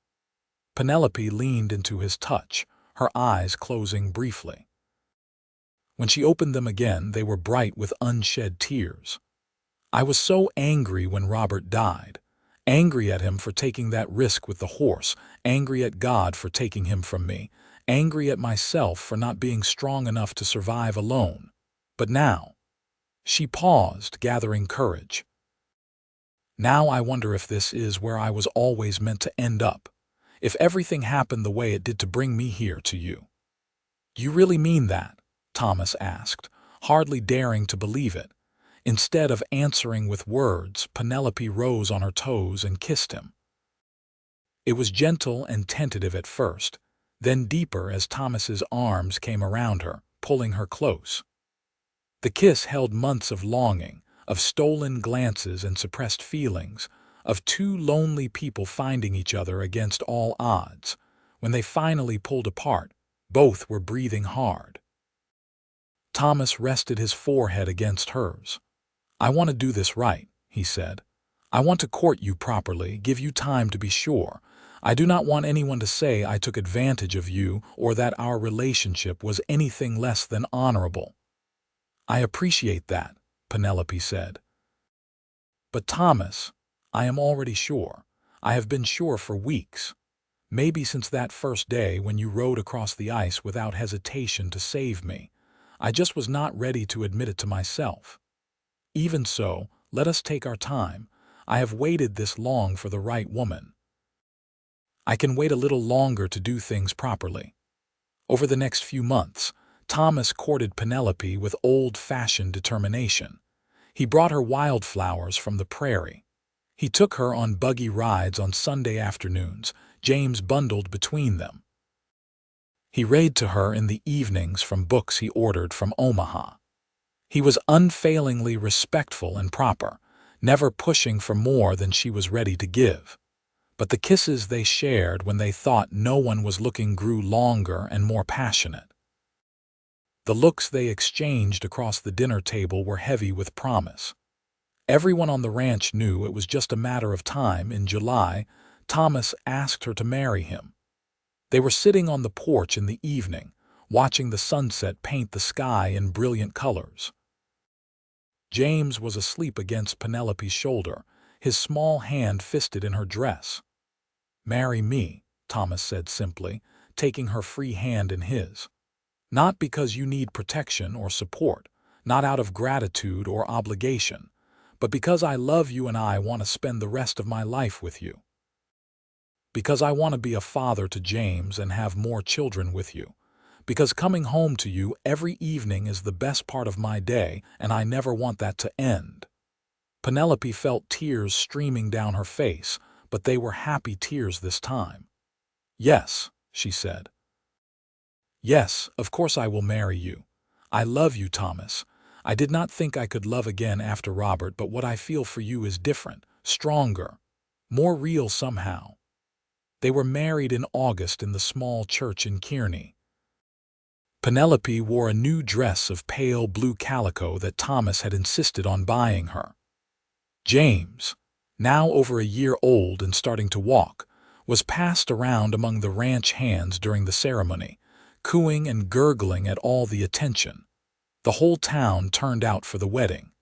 Penelope leaned into his touch, her eyes closing briefly. When she opened them again, they were bright with unshed tears. "I was so angry when Robert died. Angry at him for taking that risk with the horse, angry at God for taking him from me, angry at myself for not being strong enough to survive alone. But now—" She paused, gathering courage. "Now I wonder if this is where I was always meant to end up, if everything happened the way it did to bring me here to you." "You really mean that?" Thomas asked, hardly daring to believe it. Instead of answering with words, Penelope rose on her toes and kissed him. It was gentle and tentative at first, then deeper as Thomas's arms came around her, pulling her close. The kiss held months of longing, of stolen glances and suppressed feelings, of two lonely people finding each other against all odds. When they finally pulled apart, both were breathing hard. Thomas rested his forehead against hers. "I want to do this right," he said. "I want to court you properly, give you time to be sure. I do not want anyone to say I took advantage of you or that our relationship was anything less than honorable." "I appreciate that," Penelope said. "But Thomas, I am already sure. I have been sure for weeks. Maybe since that first day when you rode across the ice without hesitation to save me. I just was not ready to admit it to myself. Even so, let us take our time. I have waited this long for the right woman. I can wait a little longer to do things properly." Over the next few months, Thomas courted Penelope with old-fashioned determination. He brought her wildflowers from the prairie. He took her on buggy rides on Sunday afternoons, James bundled between them. He read to her in the evenings from books he ordered from Omaha. He was unfailingly respectful and proper, never pushing for more than she was ready to give. But the kisses they shared when they thought no one was looking grew longer and more passionate. The looks they exchanged across the dinner table were heavy with promise. Everyone on the ranch knew it was just a matter of time. In July, Thomas asked her to marry him. They were sitting on the porch in the evening, watching the sunset paint the sky in brilliant colors. James was asleep against Penelope's shoulder, his small hand fisted in her dress. "Marry me," Thomas said simply, taking her free hand in his. "Not because you need protection or support, not out of gratitude or obligation, but because I love you and I want to spend the rest of my life with you. Because I want to be a father to James and have more children with you. Because coming home to you every evening is the best part of my day, and I never want that to end." Penelope felt tears streaming down her face, but they were happy tears this time. "Yes," she said. "Yes, of course I will marry you. I love you, Thomas. I did not think I could love again after Robert, but what I feel for you is different, stronger, more real somehow." They were married in August in the small church in Kearney. Penelope wore a new dress of pale blue calico that Thomas had insisted on buying her. James, now over a year old and starting to walk, was passed around among the ranch hands during the ceremony, cooing and gurgling at all the attention. The whole town turned out for the wedding.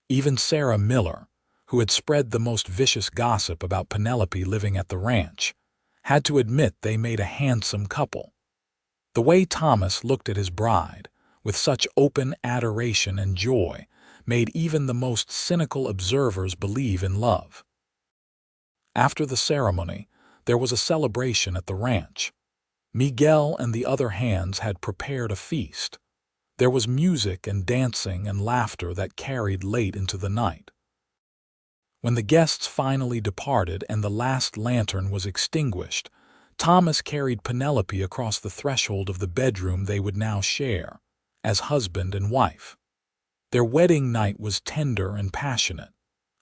Even Sarah Miller, who had spread the most vicious gossip about Penelope living at the ranch, had to admit they made a handsome couple. The way Thomas looked at his bride, with such open adoration and joy, made even the most cynical observers believe in love. After the ceremony, there was a celebration at the ranch. Miguel and the other hands had prepared a feast. There was music and dancing and laughter that carried late into the night. When the guests finally departed and the last lantern was extinguished, Thomas carried Penelope across the threshold of the bedroom they would now share, as husband and wife. Their wedding night was tender and passionate,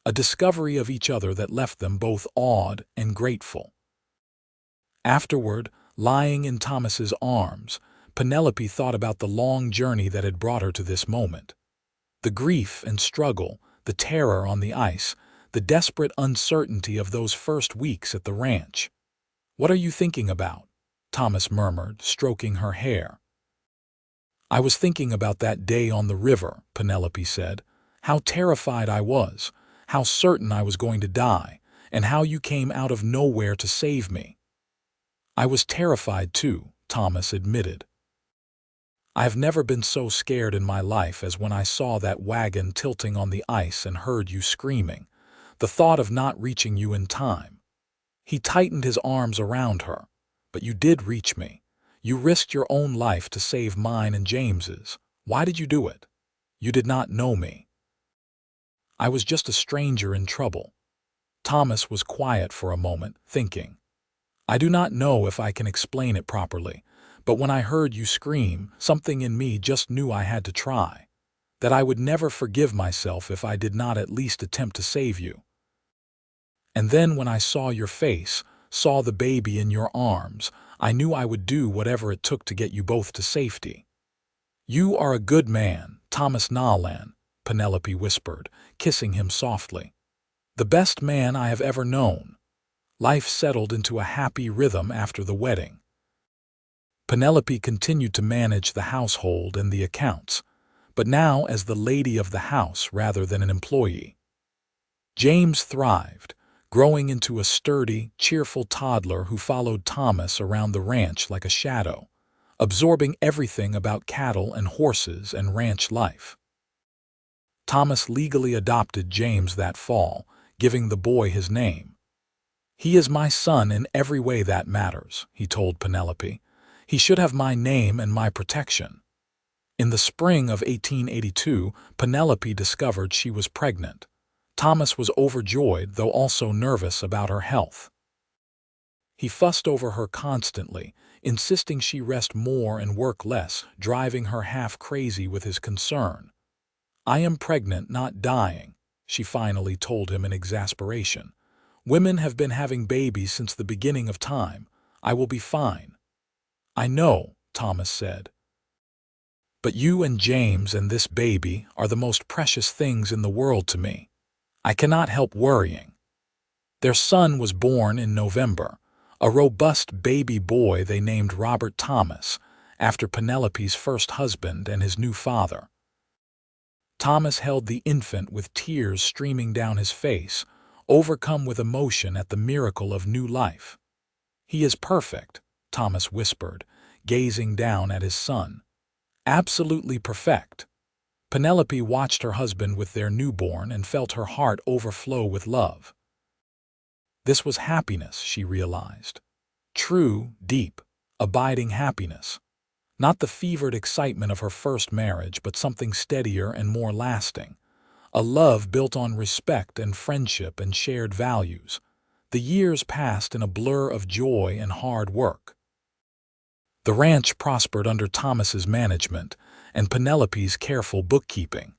a discovery of each other that left them both awed and grateful. Afterward, lying in Thomas's arms, Penelope thought about the long journey that had brought her to this moment. The grief and struggle, the terror on the ice, the desperate uncertainty of those first weeks at the ranch. "What are you thinking about?" Thomas murmured, stroking her hair. "I was thinking about that day on the river," Penelope said. "How terrified I was, how certain I was going to die, and how you came out of nowhere to save me." "I was terrified too," Thomas admitted. "I have never been so scared in my life as when I saw that wagon tilting on the ice and heard you screaming. The thought of not reaching you in time." He tightened his arms around her. "But you did reach me. You risked your own life to save mine and James's. Why did you do it? You did not know me." "I was just a stranger in trouble." Thomas was quiet for a moment, thinking. "I do not know if I can explain it properly, but when I heard you scream, something in me just knew I had to try, that I would never forgive myself if I did not at least attempt to save you. And then when I saw your face, saw the baby in your arms, I knew I would do whatever it took to get you both to safety." "You are a good man, Thomas Nolan," Penelope whispered, kissing him softly. "The best man I have ever known." Life settled into a happy rhythm after the wedding. Penelope continued to manage the household and the accounts, but now as the lady of the house rather than an employee. James thrived, growing into a sturdy, cheerful toddler who followed Thomas around the ranch like a shadow, absorbing everything about cattle and horses and ranch life. Thomas legally adopted James that fall, giving the boy his name. "He is my son in every way that matters," he told Penelope. "He should have my name and my protection." In the spring of 1882, Penelope discovered she was pregnant. Thomas was overjoyed, though also nervous about her health. He fussed over her constantly, insisting she rest more and work less, driving her half crazy with his concern. "I am pregnant, not dying," she finally told him in exasperation. "Women have been having babies since the beginning of time. I will be fine." "I know," Thomas said. "But you and James and this baby are the most precious things in the world to me. I cannot help worrying." Their son was born in November, a robust baby boy they named Robert Thomas, after Penelope's first husband and his new father. Thomas held the infant with tears streaming down his face, overcome with emotion at the miracle of new life. "He is perfect," Thomas whispered, gazing down at his son. "Absolutely perfect." Penelope watched her husband with their newborn and felt her heart overflow with love. This was happiness, she realized. True, deep, abiding happiness. Not the fevered excitement of her first marriage, but something steadier and more lasting. A love built on respect and friendship and shared values. The years passed in a blur of joy and hard work. The ranch prospered under Thomas's management and Penelope's careful bookkeeping.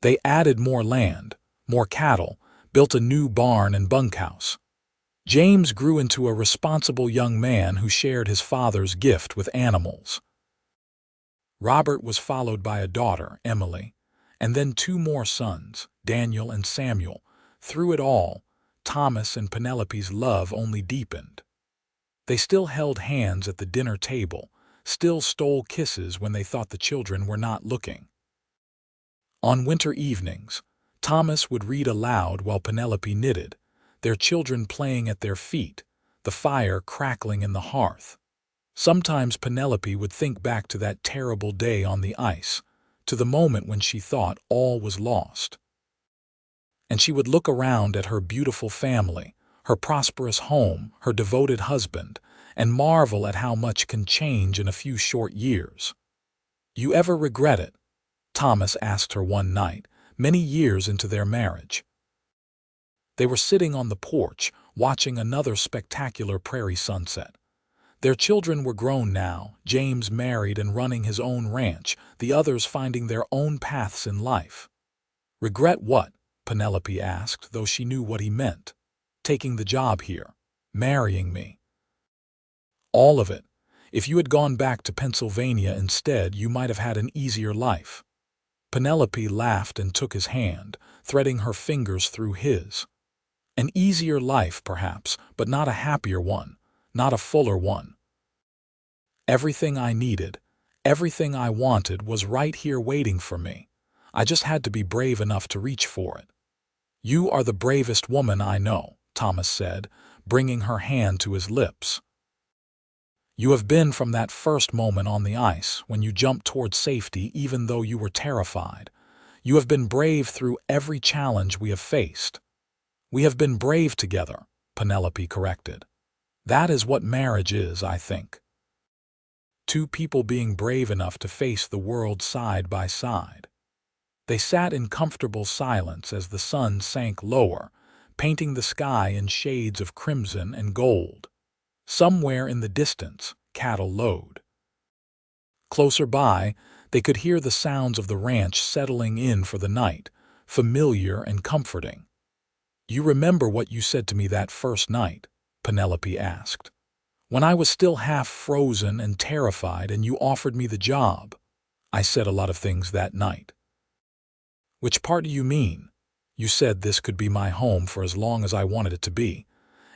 They added more land, more cattle, built a new barn and bunkhouse. James grew into a responsible young man who shared his father's gift with animals. Robert was followed by a daughter, Emily, and then two more sons, Daniel and Samuel. Through it all, Thomas and Penelope's love only deepened. They still held hands at the dinner table, still stole kisses when they thought the children were not looking. On winter evenings, Thomas would read aloud while Penelope knitted, their children playing at their feet, the fire crackling in the hearth. Sometimes Penelope would think back to that terrible day on the ice, to the moment when she thought all was lost. And she would look around at her beautiful family, her prosperous home, her devoted husband, and marvel at how much can change in a few short years. "You ever regret it?" Thomas asked her one night, many years into their marriage. They were sitting on the porch, watching another spectacular prairie sunset. Their children were grown now, James married and running his own ranch, the others finding their own paths in life. "Regret what?" Penelope asked, though she knew what he meant. "Taking the job here. Marrying me." "All of it. If you had gone back to Pennsylvania instead, you might have had an easier life." Penelope laughed and took his hand, threading her fingers through his. "An easier life, perhaps, but not a happier one, not a fuller one. Everything I needed, everything I wanted was right here waiting for me. I just had to be brave enough to reach for it." "You are the bravest woman I know," Thomas said, bringing her hand to his lips. "You have been from that first moment on the ice, when you jumped toward safety even though you were terrified. You have been brave through every challenge we have faced." "We have been brave together," Penelope corrected. "That is what marriage is, I think. Two people being brave enough to face the world side by side." They sat in comfortable silence as the sun sank lower, painting the sky in shades of crimson and gold. Somewhere in the distance, cattle lowed. Closer by, they could hear the sounds of the ranch settling in for the night, familiar and comforting. "You remember what you said to me that first night?" Penelope asked. "When I was still half frozen and terrified and you offered me the job." "I said a lot of things that night." "Which part do you mean?" "You said this could be my home for as long as I wanted it to be.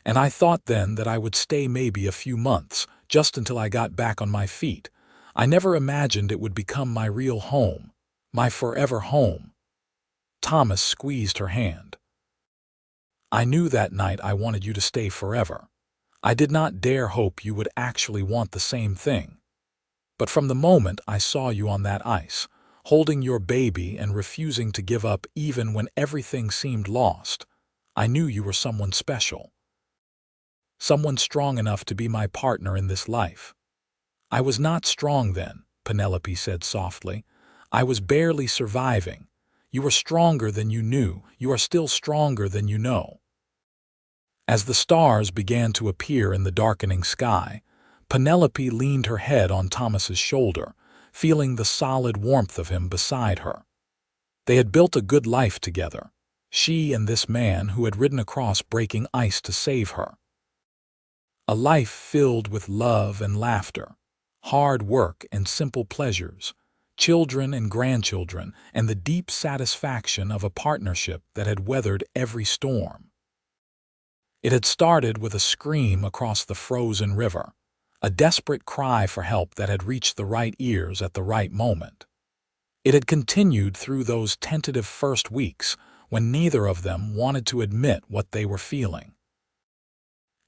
And I thought then that I would stay maybe a few months, just until I got back on my feet. I never imagined it would become my real home, my forever home." Thomas squeezed her hand. "I knew that night I wanted you to stay forever. I did not dare hope you would actually want the same thing. But from the moment I saw you on that ice, holding your baby and refusing to give up even when everything seemed lost, I knew you were someone special. Someone strong enough to be my partner in this life." "I was not strong then," Penelope said softly. "I was barely surviving. You were stronger than you knew. You are still stronger than you know." As the stars began to appear in the darkening sky, Penelope leaned her head on Thomas's shoulder, feeling the solid warmth of him beside her. They had built a good life together, she and this man who had ridden across breaking ice to save her. A life filled with love and laughter, hard work and simple pleasures, children and grandchildren, and the deep satisfaction of a partnership that had weathered every storm. It had started with a scream across the frozen river, a desperate cry for help that had reached the right ears at the right moment. It had continued through those tentative first weeks when neither of them wanted to admit what they were feeling.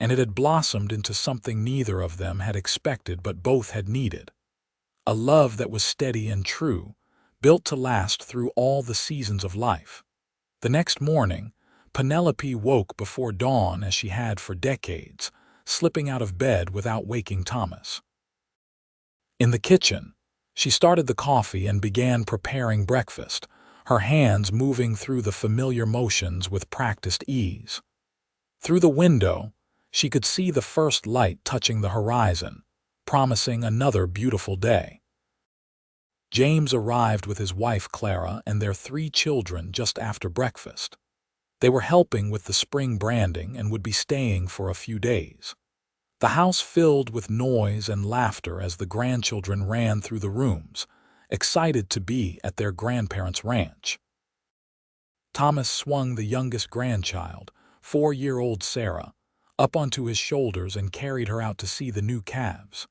And it had blossomed into something neither of them had expected but both had needed. A love that was steady and true, built to last through all the seasons of life. The next morning, Penelope woke before dawn as she had for decades, slipping out of bed without waking Thomas. In the kitchen, she started the coffee and began preparing breakfast, her hands moving through the familiar motions with practiced ease. Through the window, she could see the first light touching the horizon, promising another beautiful day. James arrived with his wife Clara and their 3 children just after breakfast. They were helping with the spring branding and would be staying for a few days. The house filled with noise and laughter as the grandchildren ran through the rooms, excited to be at their grandparents' ranch. Thomas swung the youngest grandchild, 4-year-old Sarah, up onto his shoulders and carried her out to see the new calves.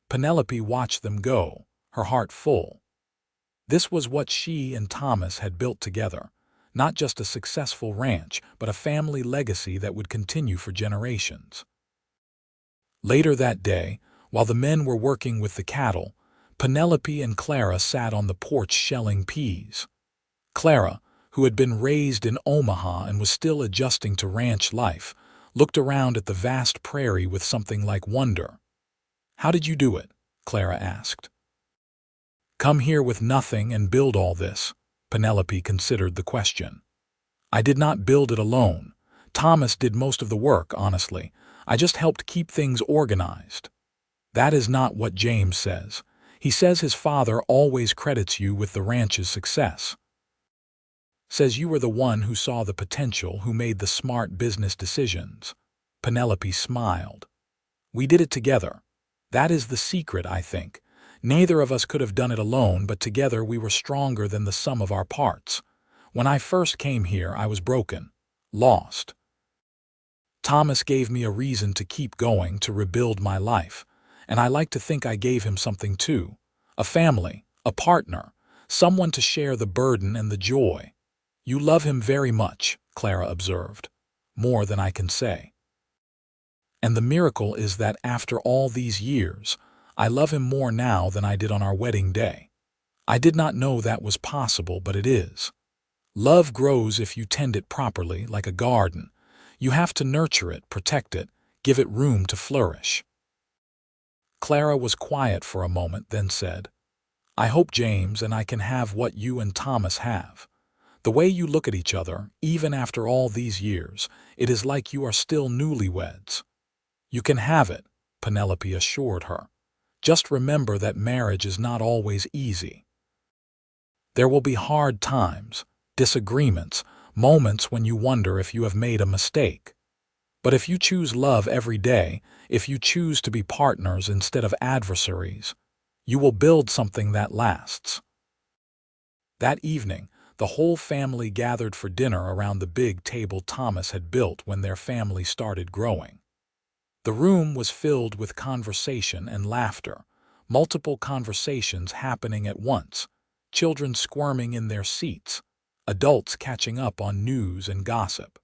Penelope watched them go, her heart full. This was what she and Thomas had built together, not just a successful ranch, but a family legacy that would continue for generations. Later that day, while the men were working with the cattle, Penelope and Clara sat on the porch shelling peas. Clara, who had been raised in Omaha and was still adjusting to ranch life, looked around at the vast prairie with something like wonder. "How did you do it?" Clara asked. "Come here with nothing and build all this?" Penelope considered the question. "I did not build it alone. Thomas did most of the work, honestly. I just helped keep things organized." "That is not what James says. He says his father always credits you with the ranch's success. Says you were the one who saw the potential, who made the smart business decisions." Penelope smiled. "We did it together. That is the secret, I think. Neither of us could have done it alone, but together we were stronger than the sum of our parts. When I first came here, I was broken, lost. Thomas gave me a reason to keep going, to rebuild my life. And I like to think I gave him something too. A family, a partner, someone to share the burden and the joy. You love him very much, Clara observed. More than I can say. And the miracle is that after all these years, I love him more now than I did on our wedding day. I did not know that was possible, but it is. Love grows if you tend it properly, like a garden. You have to nurture it, protect it, give it room to flourish. Clara was quiet for a moment, then said, I hope, James, and I can have what you and Thomas have. The way you look at each other, even after all these years, it is like you are still newlyweds. You can have it, Penelope assured her. Just remember that marriage is not always easy. There will be hard times, disagreements, moments when you wonder if you have made a mistake. But if you choose love every day, if you choose to be partners instead of adversaries, you will build something that lasts. That evening, the whole family gathered for dinner around the big table Thomas had built when their family started growing. The room was filled with conversation and laughter, multiple conversations happening at once, children squirming in their seats, adults catching up on news and gossip.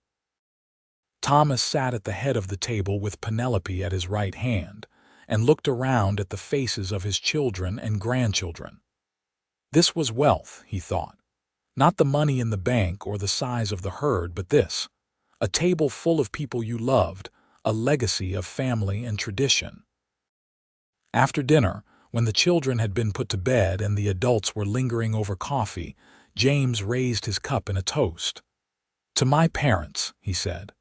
Thomas sat at the head of the table with Penelope at his right hand and looked around at the faces of his children and grandchildren. This was wealth, he thought. Not the money in the bank or the size of the herd, but this, a table full of people you loved, a legacy of family and tradition. After dinner, when the children had been put to bed and the adults were lingering over coffee, James raised his cup in a toast. To my parents, he said,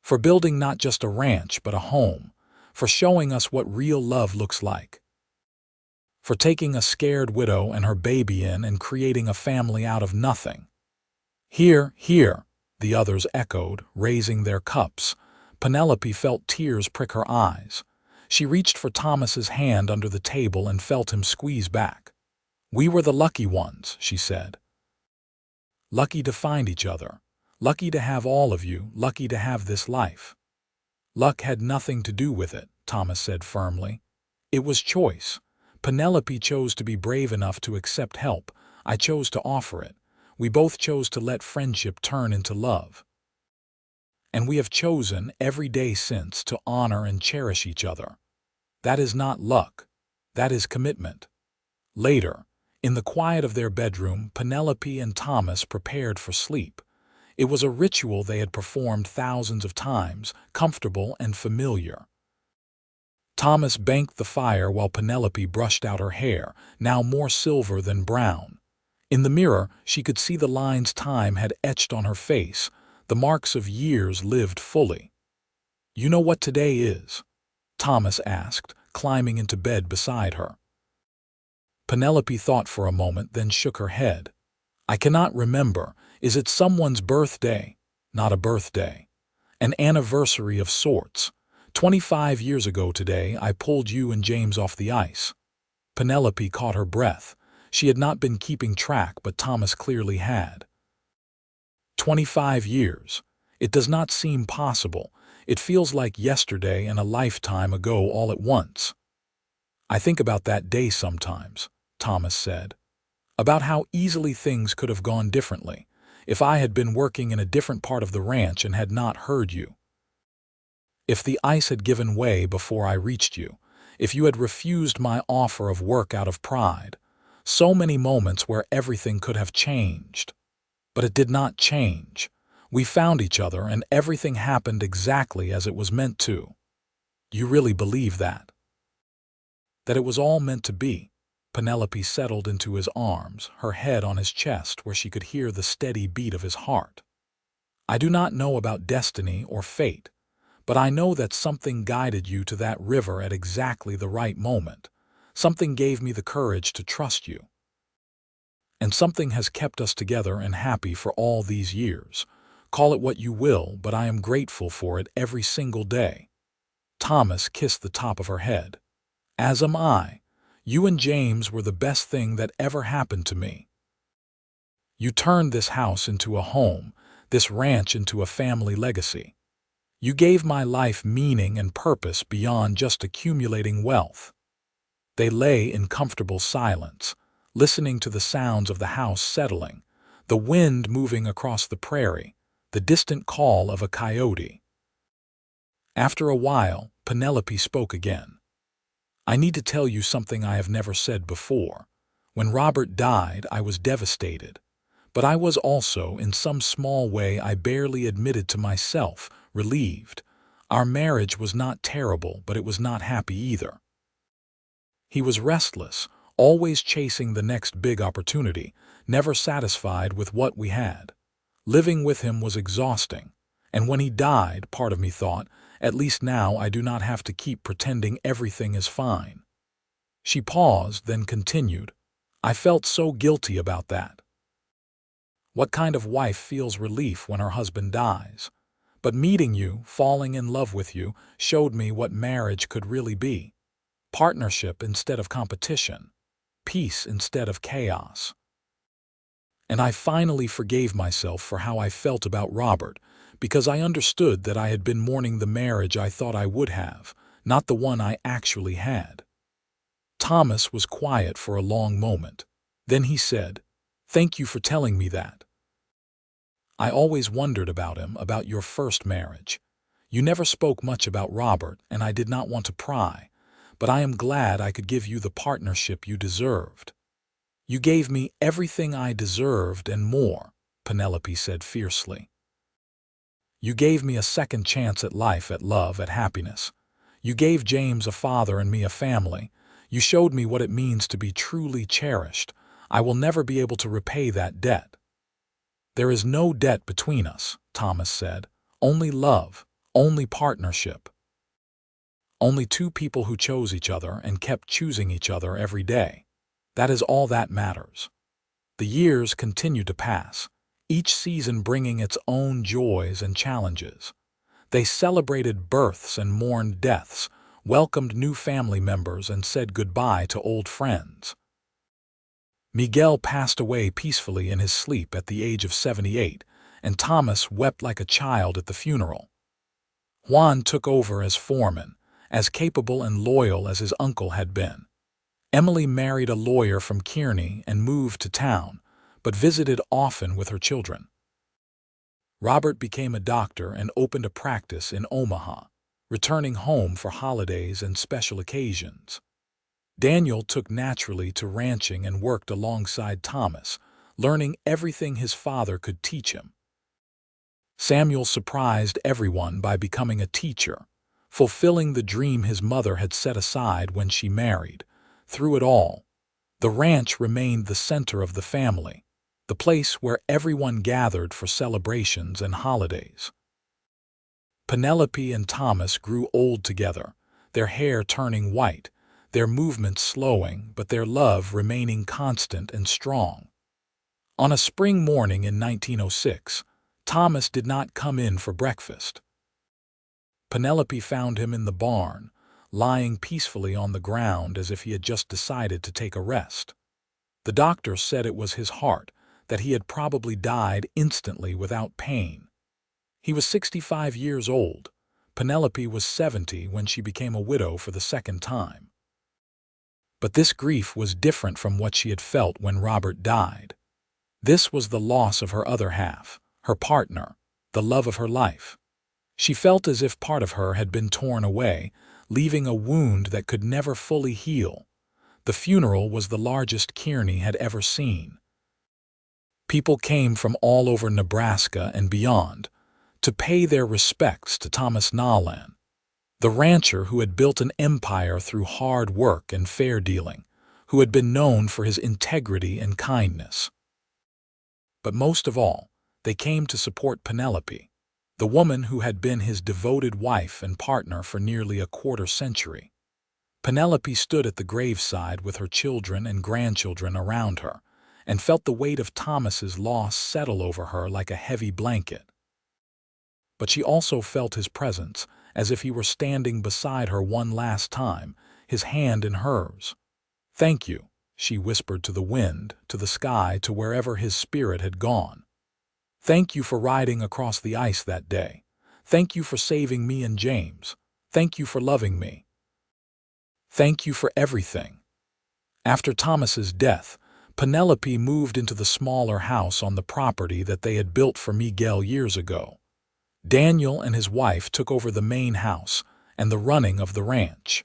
for building not just a ranch but a home, for showing us what real love looks like, for taking a scared widow and her baby in and creating a family out of nothing. Here, here, the others echoed, raising their cups. Penelope felt tears prick her eyes. She reached for Thomas's hand under the table and felt him squeeze back. We were the lucky ones, she said. Lucky to find each other. Lucky to have all of you, lucky to have this life. Luck had nothing to do with it, Thomas said firmly. It was choice. Penelope chose to be brave enough to accept help. I chose to offer it. We both chose to let friendship turn into love. And we have chosen, every day since, to honor and cherish each other. That is not luck. That is commitment. Later, in the quiet of their bedroom, Penelope and Thomas prepared for sleep. It was a ritual they had performed thousands of times, comfortable and familiar. Thomas banked the fire while Penelope brushed out her hair, now more silver than brown. In the mirror, she could see the lines time had etched on her face, the marks of years lived fully. You know what today is? Thomas asked, climbing into bed beside her. Penelope thought for a moment, then shook her head. I cannot remember. Is it someone's birthday? Not a birthday. An anniversary of sorts. 25 years ago today, I pulled you and James off the ice. Penelope caught her breath. She had not been keeping track, but Thomas clearly had. 25 years. It does not seem possible. It feels like yesterday and a lifetime ago all at once. I think about that day sometimes, Thomas said. About how easily things could have gone differently, if I had been working in a different part of the ranch and had not heard you. If the ice had given way before I reached you, if you had refused my offer of work out of pride, so many moments where everything could have changed. But it did not change. We found each other and everything happened exactly as it was meant to. You really believe that? That it was all meant to be? Penelope settled into his arms, her head on his chest where she could hear the steady beat of his heart. I do not know about destiny or fate, but I know that something guided you to that river at exactly the right moment. Something gave me the courage to trust you. And something has kept us together and happy for all these years. Call it what you will, but I am grateful for it every single day. Thomas kissed the top of her head. As am I. You and James were the best thing that ever happened to me. You turned this house into a home, this ranch into a family legacy. You gave my life meaning and purpose beyond just accumulating wealth." They lay in comfortable silence, listening to the sounds of the house settling, the wind moving across the prairie, the distant call of a coyote. After a while, Penelope spoke again. "I need to tell you something I have never said before. When Robert died, I was devastated. But I was also, in some small way I barely admitted to myself, relieved. Our marriage was not terrible, but it was not happy either." He was restless, always chasing the next big opportunity, never satisfied with what we had. Living with him was exhausting, and when he died, part of me thought, at least now I do not have to keep pretending everything is fine. She paused, then continued, "I felt so guilty about that. What kind of wife feels relief when her husband dies? But meeting you, falling in love with you, showed me what marriage could really be. Partnership instead of competition. Peace instead of chaos. And I finally forgave myself for how I felt about Robert, because I understood that I had been mourning the marriage I thought I would have, not the one I actually had." Thomas was quiet for a long moment. Then he said, "Thank you for telling me that. I always wondered about him, about your first marriage. You never spoke much about Robert, and I did not want to pry, but I am glad I could give you the partnership you deserved." "You gave me everything I deserved and more," Penelope said fiercely. "You gave me a second chance at life, at love, at happiness. You gave James a father and me a family. You showed me what it means to be truly cherished. I will never be able to repay that debt." "There is no debt between us," Thomas said. "Only love, only partnership. Only two people who chose each other and kept choosing each other every day. That is all that matters." The years continued to pass, each season bringing its own joys and challenges. They celebrated births and mourned deaths, welcomed new family members and said goodbye to old friends. Miguel passed away peacefully in his sleep at the age of 78, and Thomas wept like a child at the funeral. Juan took over as foreman, as capable and loyal as his uncle had been. Emily married a lawyer from Kearney and moved to town, but visited often with her children. Robert became a doctor and opened a practice in Omaha, returning home for holidays and special occasions. Daniel took naturally to ranching and worked alongside Thomas, learning everything his father could teach him. Samuel surprised everyone by becoming a teacher, fulfilling the dream his mother had set aside when she married. Through it all, the ranch remained the center of the family, the place where everyone gathered for celebrations and holidays. Penelope and Thomas grew old together, their hair turning white, their movements slowing, but their love remaining constant and strong. On a spring morning in 1906, Thomas did not come in for breakfast. Penelope found him in the barn, lying peacefully on the ground as if he had just decided to take a rest. The doctor said it was his heart, that he had probably died instantly without pain. He was 65 years old. Penelope was 70 when she became a widow for the second time. But this grief was different from what she had felt when Robert died. This was the loss of her other half, her partner, the love of her life. She felt as if part of her had been torn away, leaving a wound that could never fully heal. The funeral was the largest Kearney had ever seen. People came from all over Nebraska and beyond to pay their respects to Thomas Nolan, the rancher who had built an empire through hard work and fair dealing, who had been known for his integrity and kindness. But most of all, they came to support Penelope, the woman who had been his devoted wife and partner for nearly a quarter-century. Penelope stood at the graveside with her children and grandchildren around her, and felt the weight of Thomas's loss settle over her like a heavy blanket. But she also felt his presence, as if he were standing beside her one last time, his hand in hers. "Thank you," she whispered to the wind, to the sky, to wherever his spirit had gone. "Thank you for riding across the ice that day. Thank you for saving me and James. Thank you for loving me. Thank you for everything." After Thomas's death, Penelope moved into the smaller house on the property that they had built for Miguel years ago. Daniel and his wife took over the main house and the running of the ranch.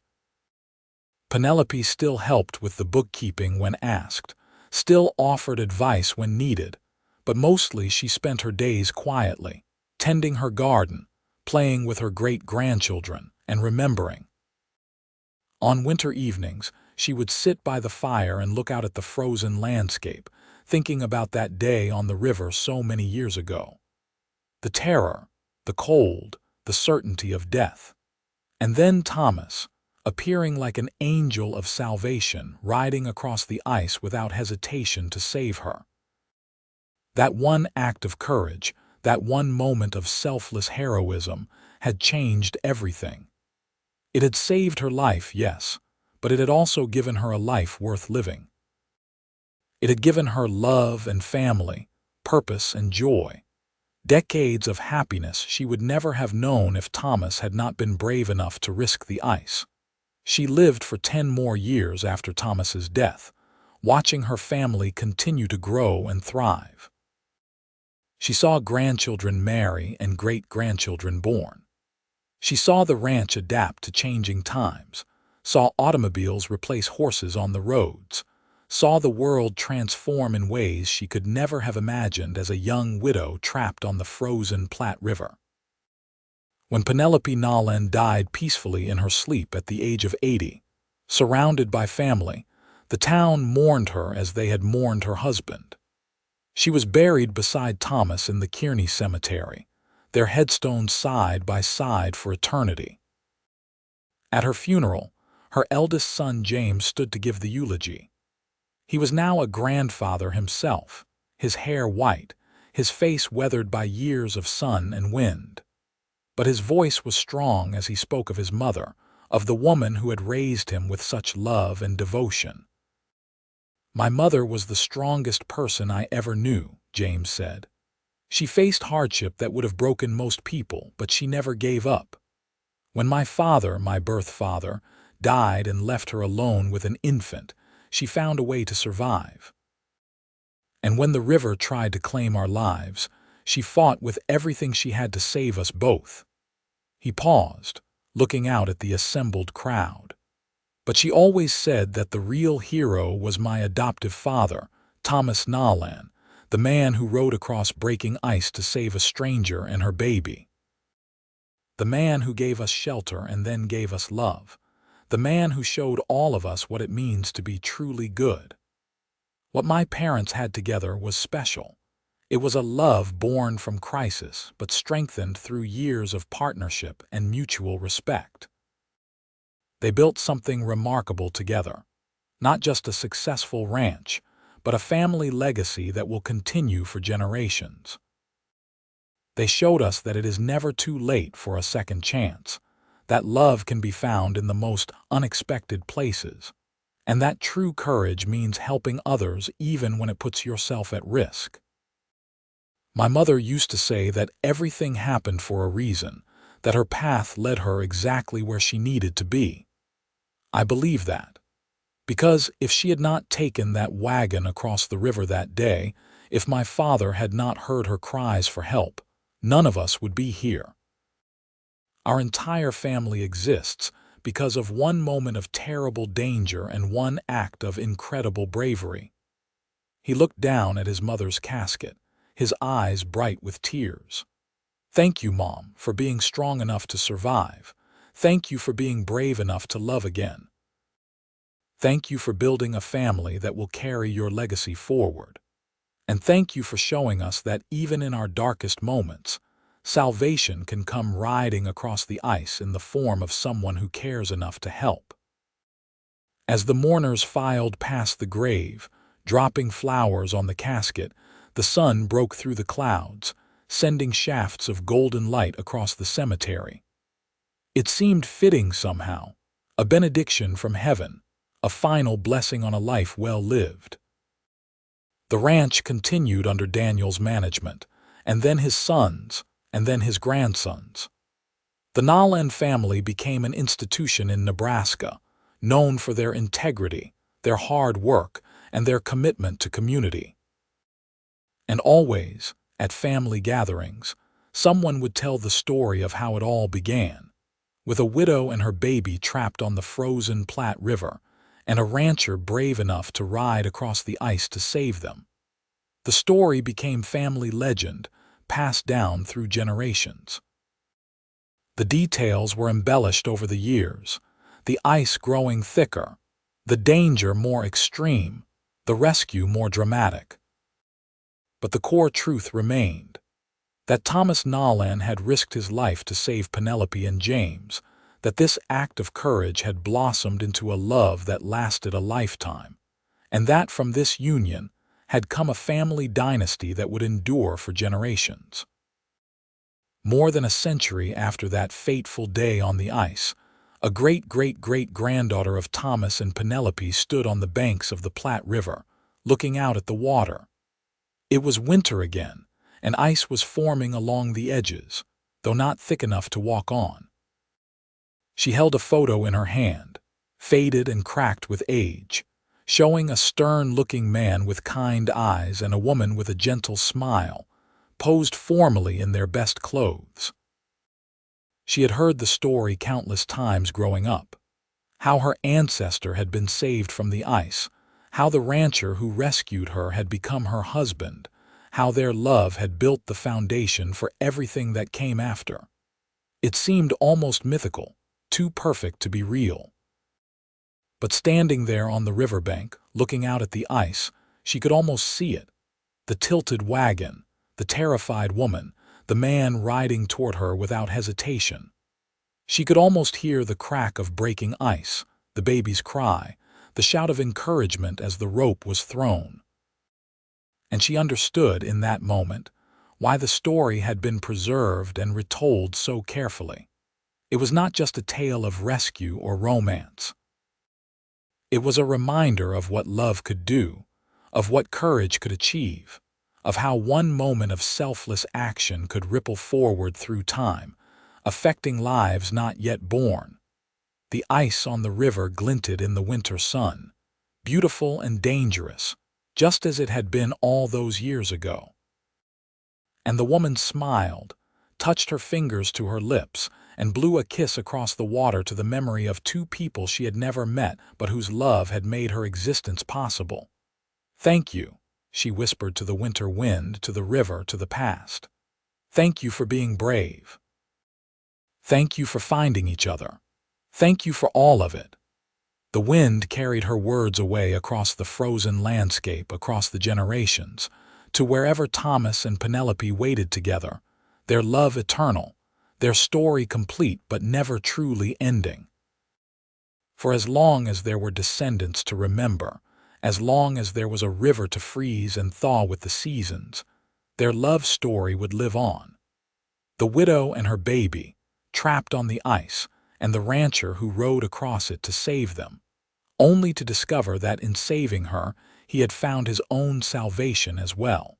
Penelope still helped with the bookkeeping when asked, still offered advice when needed, but mostly she spent her days quietly, tending her garden, playing with her great-grandchildren, and remembering. On winter evenings, she would sit by the fire and look out at the frozen landscape, thinking about that day on the river so many years ago. The terror, the cold, the certainty of death. And then Thomas, appearing like an angel of salvation, riding across the ice without hesitation to save her. That one act of courage, that one moment of selfless heroism, had changed everything. It had saved her life, yes, but it had also given her a life worth living. It had given her love and family, purpose and joy. Decades of happiness she would never have known if Thomas had not been brave enough to risk the ice. She lived for 10 more years after Thomas's death, watching her family continue to grow and thrive. She saw grandchildren marry and great-grandchildren born. She saw the ranch adapt to changing times, saw automobiles replace horses on the roads, saw the world transform in ways she could never have imagined as a young widow trapped on the frozen Platte River. When Penelope Nolan died peacefully in her sleep at the age of 80, surrounded by family, the town mourned her as they had mourned her husband. She was buried beside Thomas in the Kearney Cemetery, their headstones side by side for eternity. At her funeral, her eldest son James stood to give the eulogy. He was now a grandfather himself, his hair white, his face weathered by years of sun and wind. But his voice was strong as he spoke of his mother, of the woman who had raised him with such love and devotion. "My mother was the strongest person I ever knew," James said. "She faced hardship that would have broken most people, but she never gave up. When my father, my birth father, died and left her alone with an infant, she found a way to survive. And when the river tried to claim our lives, she fought with everything she had to save us both." He paused, looking out at the assembled crowd. "But she always said that the real hero was my adoptive father, Thomas Nolan, the man who rode across breaking ice to save a stranger and her baby. The man who gave us shelter and then gave us love. The man who showed all of us what it means to be truly good. What my parents had together was special. It was a love born from crisis, but strengthened through years of partnership and mutual respect. They built something remarkable together, not just a successful ranch, but a family legacy that will continue for generations. They showed us that it is never too late for a second chance, that love can be found in the most unexpected places, and that true courage means helping others even when it puts yourself at risk. My mother used to say that everything happened for a reason, that her path led her exactly where she needed to be. I believe that. Because if she had not taken that wagon across the river that day, if my father had not heard her cries for help, none of us would be here. Our entire family exists because of one moment of terrible danger and one act of incredible bravery." He looked down at his mother's casket, his eyes bright with tears. "Thank you, Mom, for being strong enough to survive. Thank you for being brave enough to love again. Thank you for building a family that will carry your legacy forward. And thank you for showing us that even in our darkest moments, salvation can come riding across the ice in the form of someone who cares enough to help." As the mourners filed past the grave, dropping flowers on the casket, the sun broke through the clouds, sending shafts of golden light across the cemetery. It seemed fitting somehow, a benediction from heaven, a final blessing on a life well lived. The ranch continued under Daniel's management, and then his sons, and then his grandsons. The Nolan family became an institution in Nebraska, known for their integrity, their hard work, and their commitment to community. And always, at family gatherings, someone would tell the story of how it all began, with a widow and her baby trapped on the frozen Platte River, and a rancher brave enough to ride across the ice to save them. The story became family legend, passed down through generations. The details were embellished over the years, the ice growing thicker, the danger more extreme, the rescue more dramatic. But the core truth remained, that Thomas Nolan had risked his life to save Penelope and James, that this act of courage had blossomed into a love that lasted a lifetime, and that from this union had come a family dynasty that would endure for generations. More than a century after that fateful day on the ice, a great-great-great-granddaughter of Thomas and Penelope stood on the banks of the Platte River, looking out at the water. It was winter again, and ice was forming along the edges, though not thick enough to walk on. She held a photo in her hand, faded and cracked with age, showing a stern-looking man with kind eyes and a woman with a gentle smile, posed formally in their best clothes. She had heard the story countless times growing up, how her ancestor had been saved from the ice, how the rancher who rescued her had become her husband, how their love had built the foundation for everything that came after. It seemed almost mythical, too perfect to be real. But standing there on the riverbank, looking out at the ice, she could almost see it. The tilted wagon, the terrified woman, the man riding toward her without hesitation. She could almost hear the crack of breaking ice, the baby's cry, the shout of encouragement as the rope was thrown. And she understood in that moment why the story had been preserved and retold so carefully. It was not just a tale of rescue or romance. It was a reminder of what love could do, of what courage could achieve, of how one moment of selfless action could ripple forward through time, affecting lives not yet born. The ice on the river glinted in the winter sun, beautiful and dangerous, just as it had been all those years ago. And the woman smiled, touched her fingers to her lips, and blew a kiss across the water to the memory of two people she had never met but whose love had made her existence possible. "Thank you," she whispered to the winter wind, to the river, to the past. "Thank you for being brave. Thank you for finding each other. Thank you for all of it." The wind carried her words away across the frozen landscape, across the generations, to wherever Thomas and Penelope waited together, their love eternal, their story complete but never truly ending. For as long as there were descendants to remember, as long as there was a river to freeze and thaw with the seasons, their love story would live on. The widow and her baby, trapped on the ice, and the rancher who rode across it to save them, only to discover that in saving her, he had found his own salvation as well.